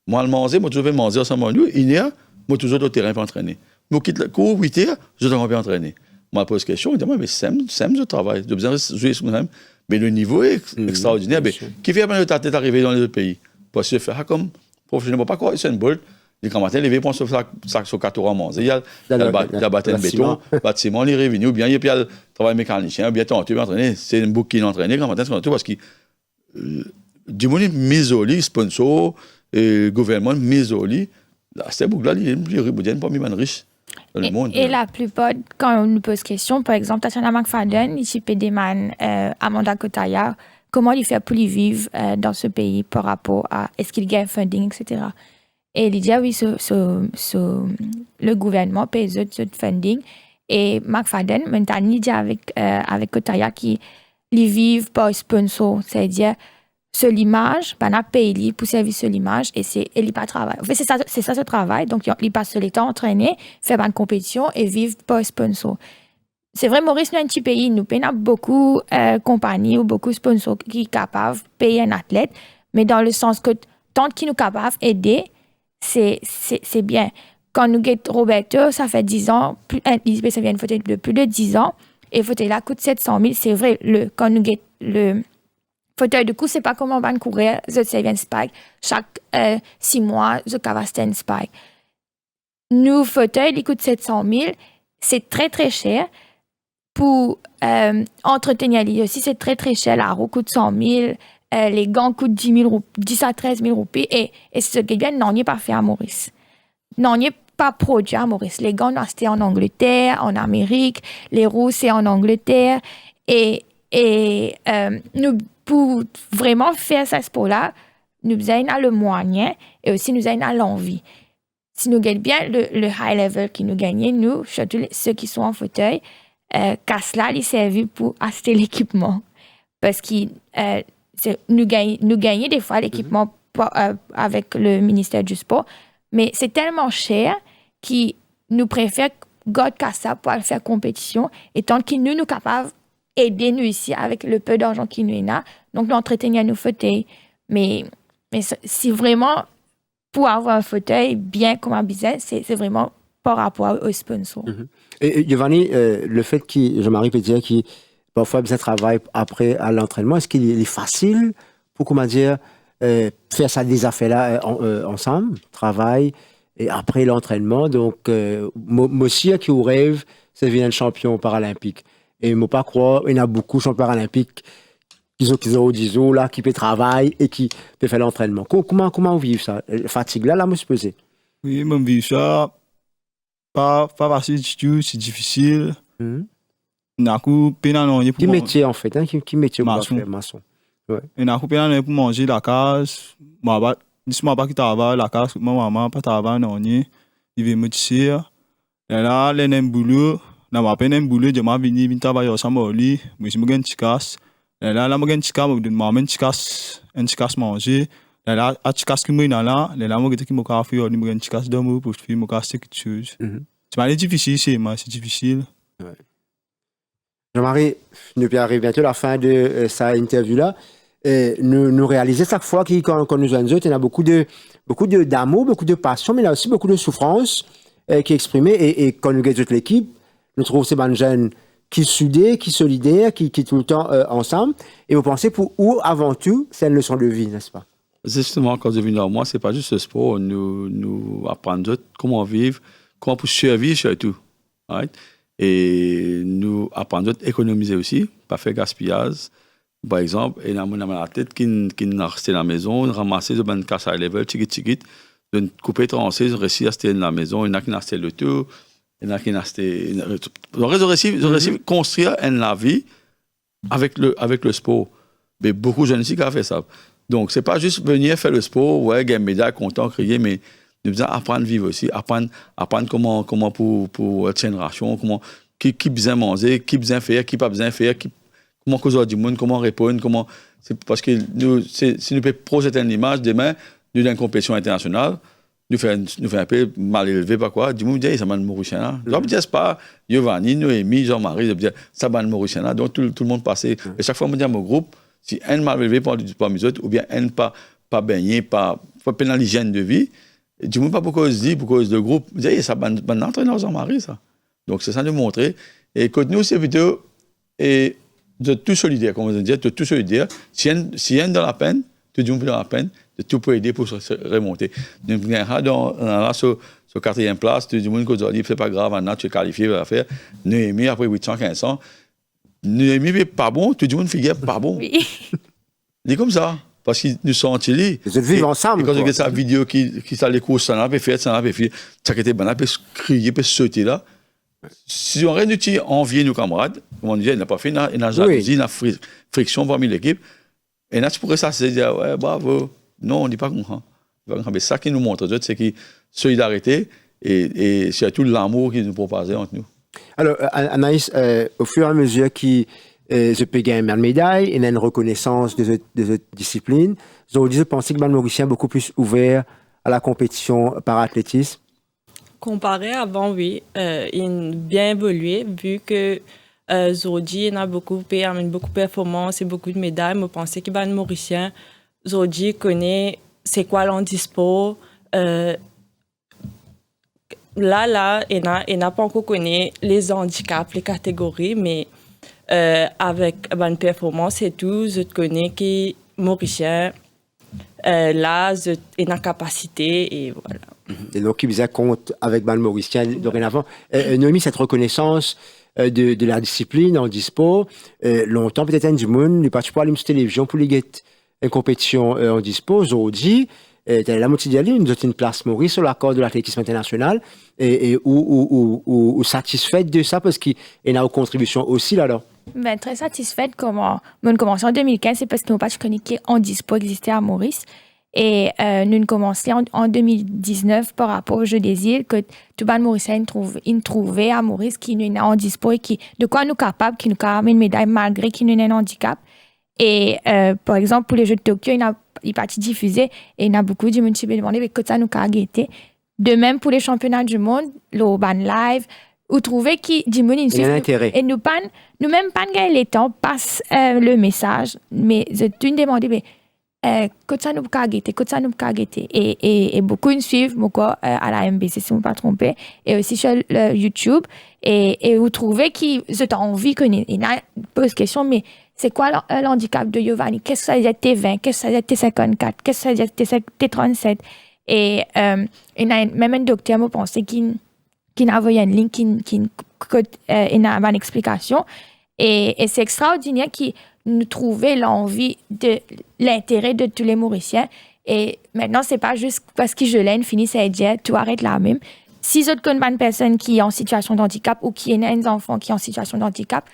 Moi, le manger, je toujours manger ensemble avec lui. 1h, je toujours au terrain pour entraîner. Je quitte le cours, 8h, je dois entraîner. Moi, je pose une question, je dis, mais c'est je travaille. J'ai besoin de jouer sur moi-même. Mais le niveau est extraordinaire. Mais qui fait bien ta tête arriver dans les pays? Parce que faire comme professionnel, pas quoi, c'est une boule. Les matin, les prend sur 4 heures à manger. Il y a le béton, le bâtiment, les revenus, ou bien il y a le travail mécanicien, bien tu vas entraîner. C'est une boucle qui est entraînée, grand matin, c'est parce que du monde misoli, sponsor, gouvernement misoli, cette boucle-là, il est pas mis riche. Et la plupart, quand on nous pose question, par exemple, Tatiana McFadden, ici Pédéman, Amanda Kotaya, comment il fait pour y vivre dans ce pays par rapport à est-ce qu'il gagne funding, etc. Et il dit, oui, le gouvernement paye ce funding. Et McFadden, maintenant, il dit avec Kotaya qu'il vivent par sponsor, c'est-à-dire sur l'image, ben, on paye pour servir sur l'image et il pas travail. En fait, c'est ça ce travail. Donc, il passe le temps entraîné, faire une compétition et vivre par sponsor. C'est vrai, Maurice, nous, un petit pays, nous payons beaucoup de compagnies ou beaucoup de sponsors qui sont capables de payer un athlète, mais dans le sens que tant qu'ils sont capables d'aider, c'est bien. Quand nous avons Roberto, ça fait 10 ans, ça vient de plus de 10 ans, et le fauteuil là coûte 700 000. C'est vrai, quand nous avons le fauteuil de coup, c'est pas comme on va courir, je sais un spike. Chaque 6 mois, je cavaste un spike. Nous, fauteuil, il coûte 700 000. C'est très, très cher. pour entretenir les aussi, c'est très, très cher. La roue coûte 100 000. Les gants coûtent 10 à 13 000 roupies. Et ce qui est bien, non, n'est pas fait à Maurice. Non, n'est pas produit à Maurice. Les gants, c'était en Angleterre, en Amérique. Les roues, c'est en Angleterre. Et nous, pour vraiment faire ce sport-là, nous avons le moyen et aussi nous avons l'envie. Si nous gagnons bien le high level qui nous gagne, nous, surtout ceux qui sont en fauteuil, qu'à cela, il servi pour acheter l'équipement. Parce que nous gagnons des fois l'équipement avec le ministère du Sport, mais c'est tellement cher qu'ils nous préfèrent garder qu'à ça pour faire compétition, et tant que nous sommes capables d'aider nous ici avec le peu d'argent qui nous a, donc nous entretenir nos fauteuils. Mais si vraiment, pour avoir un fauteuil bien comme un business, c'est vraiment par rapport aux sponsors. Et Giovanni, le fait que Jean-Marie peut dire qu'il parfois besoin de travail après à l'entraînement, est-ce qu'il est facile pour, comment dire, faire ça des affaires-là ensemble, travail, et après l'entraînement? Donc, moi aussi, qui rêve, c'est de devenir champion paralympique. Et je ne peux pas croire, il y en a beaucoup de champions paralympiques qui ont 10 ans, là, qui peuvent travailler et qui peuvent faire l'entraînement. Comment vous vivez ça? La fatigue là, moi, je peux dire. Oui, je vis ça. Pas facile du tout, c'est difficile. Qui métier, en fait? Qui métier pour faire maçon? Ouais. Et n'a coupé pour manger la case. Dis-moi pas que tu as la case, ma maman, pas travailler, non, il veut me dire. Et là, les n'aiment boulot. Na ma peine boulot, je m'en venu travailler au Samoli, mais je me gagne tikas. Et là, je me gagne tikas, je me gagne tikas, un tikas manger. Et là, à tikas qui me là, les là, je me gagne faire, je me gagne tikas dormir pour faire, me casser quelque chose. C'est difficile, c'est difficile. Jean-Marie, nous arrivons bientôt à la fin de sa interview-là. Nous réalisons chaque fois quand nous sommes il y a beaucoup d'amour, beaucoup de passion, mais il y a aussi beaucoup de souffrance qui est exprimée. Et quand nous gagnons toute l'équipe, nous trouvons ces jeunes qui sont soudés, qui sont solidaires, qui sont tout le temps ensemble. Et vous pensez, avant tout, c'est une leçon de vie, n'est-ce pas? Justement, quand je viens dans moi, ce n'est pas juste le sport. Nous apprenons comment vivre, comment pour survivre surtout. Right? Et nous apprenons à économiser aussi, pas faire gaspillage. Par exemple, il y a la tête qui n'a resté dans la maison, ramasser de bonnes casses à level, tchikit, de couper, trancher, réussir à rester dans la maison. Il y en a qui n'ont acheté le tout. Il y en a qui n'ont acheté. J'aurais réussi à construire une vie avec le sport. Mais beaucoup de jeunes ici qui ont fait ça. Donc, ce n'est pas juste venir faire le sport, ouais, gagner une médaille, content, crier, mais nous devons apprendre à vivre aussi, apprendre comment pour être une ration, qui besoin manger, qui besoin faire, qui pas besoin faire, comment causer du monde, comment répondre, parce que si nous pouvons projeter une image, demain, nous dans une compétition internationale, nous faisons un peu mal élevé, pas quoi, du monde dit, ça m'a Mauricien là. Je ne dis pas, Giovanni, Noémie, Jean-Marie, je dis, ça m'a Mauricien là, donc tout le monde passait. Et chaque fois, je dis à mon groupe, si un mal élevé par mes autres, ou bien un pas baigné, pas pénal l'hygiène de vie, du monde pas pour cause de groupe, je dis, ça m'a entraîneur Jean-Marie, ça. Donc c'est ça de montrer. Et quand nous, c'est plutôt de tout solidaire, comme on dit, de tout solidaire. Si un dans la peine, tout le monde dans la peine, de tout pour aider pour se remonter. Nous avons sur 4e place, tout le monde qui dit, c'est pas grave, maintenant tu es qualifié pour la faire. Noémie, après 800, 1500. Noémie n'est pas bon, tout le monde fait pas bon. Oui. C'est comme ça. Parce qu'ils nous sont entiers. Vous êtes vivre ensemble. Et quand je regarde sa vidéo qui s'est les courses, ça n'a pas fait, ça qui était bon, peut crier, peut sauter là. Si on reste nous envier nos camarades, comme on dit, il n'a pas fait, il n'a jalousie, il n'a friction parmi l'équipe. Et là, tu pourrais ça, c'est dire, ouais, bravo. Non, on ne dit pas comme ça. Mais ça qui nous montre, c'est que solidarité et surtout l'amour qu'ils nous proposent entre nous. Alors, Anaïs, au fur et à mesure que je peux gagner une médaille, il y a une reconnaissance des autres disciplines, je pense que le Mauricien est beaucoup plus ouvert à la compétition para-athlétisme. Comparé avant, oui, il a bien évolué, vu que Zodi a beaucoup de performances et beaucoup de médailles. Je pensais que le Mauricien, Zodi connaît c'est quoi l'handisport. Là, il n'a pas encore connu les handicaps, les catégories, mais avec une performance et tout, je connais que Mauricien, là, il a une capacité et voilà. Et donc, il faisait compte avec le Mauricien dorénavant. Noémie, cette reconnaissance de la discipline en dispo. Longtemps, peut-être, du monde, il participait à la télévision pour les guettes une compétition en dispo. Aujourd'hui, la moitié d'elle, nous avons une place Maurice sur l'accord de l'athlétisme international ou satisfaite de ça parce qu'il y a une contribution aussi là-dedans. Ben, très satisfaite. Comment nous avons commencé en 2015, c'est parce que nos patchs connectés en dispo existaient à Maurice. Et nous avons commencé en 2019 par rapport au Jeux des îles, que tout le monde mauricien trouvait à Maurice qui nous est en dispo et qui, de quoi nous capables, qui nous a une médaille malgré qu'il nous ait un handicap. Et par exemple, pour les Jeux de Tokyo, il est parti diffuser et il y a beaucoup de monde qui me demandé que ça nous a guetté. De même pour les championnats du monde, l'Urban Live, vous trouvez qu'il y a un intérêt. Et nous-mêmes, pas gagner les temps, passe le message, mais je te demandé, mais que ça nous a guetté, que ça nous a guetté. Et beaucoup nous suivent, à la MBC, si je ne me pas trompé, et aussi sur YouTube. Et vous trouvez qu'ils ont envie qu'on ait pose question, mais c'est quoi l'handicap de Giovanni? Qu'est-ce que ça veut dire T20? Qu'est-ce que ça veut dire T54? Qu'est-ce que ça veut dire T37? Et il y a même un docteur, moi, pensé, qui a envoyé une ligne, qui a une explication. Et c'est extraordinaire qu'il nous trouvait l'intérêt de tous les Mauriciens. Et maintenant, c'est pas juste parce que je l'aime, fini, c'est dire, tout arrête là même. Si vous êtes une personne qui est en situation de handicap ou qui est un enfant qui est en situation de handicap,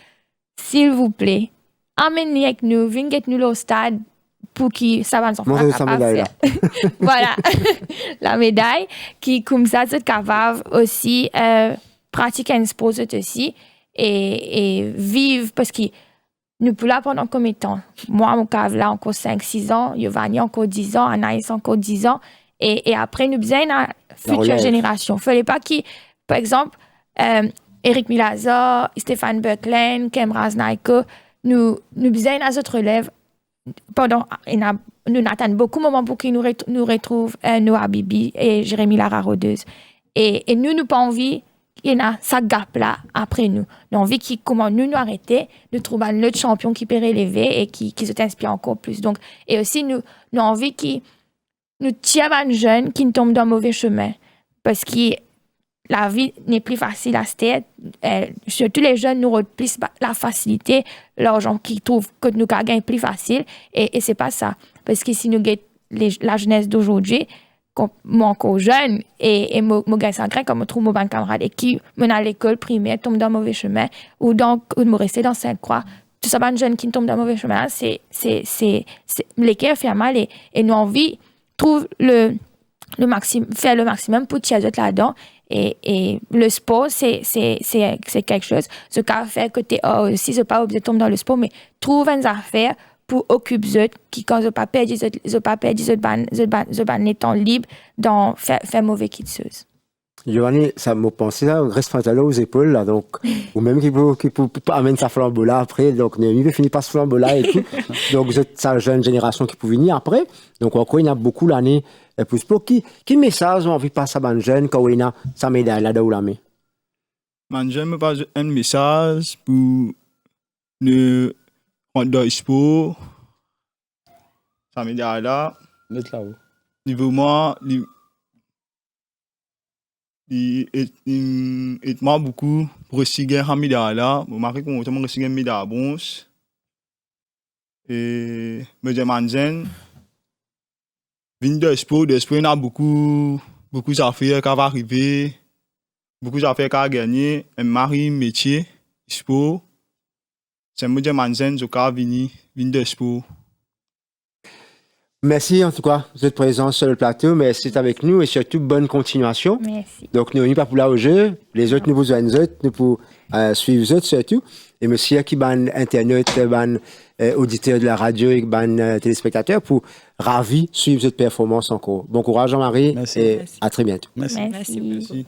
s'il vous plaît, amenez-les avec nous, venez nous au stade pour que ça va nous faire capable. Voilà, la médaille, qui comme ça, c'est capable aussi pratiquer un sport aussi et vivre parce que nous pouvons là pendant combien de temps? Moi, mon cas là encore 5-6 ans, Giovanni encore 10 ans, Anaïs encore 10 ans et après nous besoin la future génération. Il ne fallait pas que, par exemple, Eric Milazar, Stéphane Buckland, Kemraz Naiko, nous besoin à notre relève nous attendons beaucoup de moments pour qu'ils nous retrouvent Noah Bibi et Jérémy Lara Rodeuse. Et nous pas envie qu'il y ait ça gap-là après nous. Nous avons envie comment nous arrêter de trouver un autre champion qui peut relever et qui se t'inspire encore plus. Donc, et aussi, nous avons envie qu'ils nous tirent un jeune qui ne tombe dans le mauvais chemin. Parce que la vie n'est plus facile à se tête. Surtout les jeunes nous ont plus la facilité, l'argent qui trouvent que nous gagnons plus facile. Et c'est pas ça. Parce que si nous gagnons la jeunesse d'aujourd'hui, moi encore jeune, et moi gagne ça comme je trouve mon bon camarade, et qui mène à l'école primaire, tombe dans le mauvais chemin, ou me rester dans Sainte-Croix, tout ça, un jeune qui tombe dans le mauvais chemin, c'est l'équerre fait mal, et nous envie, trouve faire le maximum pour tirer là-dedans. Et le sport, c'est quelque chose. Ce qu'a fait que tu es aussi, c'est pas obligé de tomber dans le sport, mais trouve une affaire pour occuper qui, quand je pas perdu, je ban les temps libres dans faire mauvais kitseuse. Giovanni, ça m'a pensé là, reste pantalon aux épaules là, donc, ou même qui peut amener sa flambeau là après, donc, Némi peut finir par ce flambeau là et tout. Donc, vous êtes sa jeune génération qui peut venir après. Donc, encore, il y a beaucoup l'année pour sport. Quel message ont envie de passer à un jeune quand il y a sa médaille là-dedans ou la main? Man, j'aime pas un message pour ne rendre dans le sport. Sa médaille là. Mettre là-haut. Niveau moi, il m'a beaucoup pour réussir à médaille là. Je marque qu'on a réussi à médaille bronze. Et me demande vin de sport, il y a beaucoup d'affaires qui vont arriver, beaucoup d'affaires qui vont gagner, un mari, métier, sport. C'est me demande je vais venir de sport. Merci en tout cas de votre présence sur le plateau, merci d'être avec nous et surtout bonne continuation. Merci. Donc nous sommes pas pour là au jeu, les autres nous besoin des autres, nous pour suivre les autres surtout. Et monsieur qui ban internaute, ban auditeur de la radio et ban téléspectateur pour ravi suivre cette performance encore. Bon courage Jean-Marie et à très bientôt. Merci. Merci.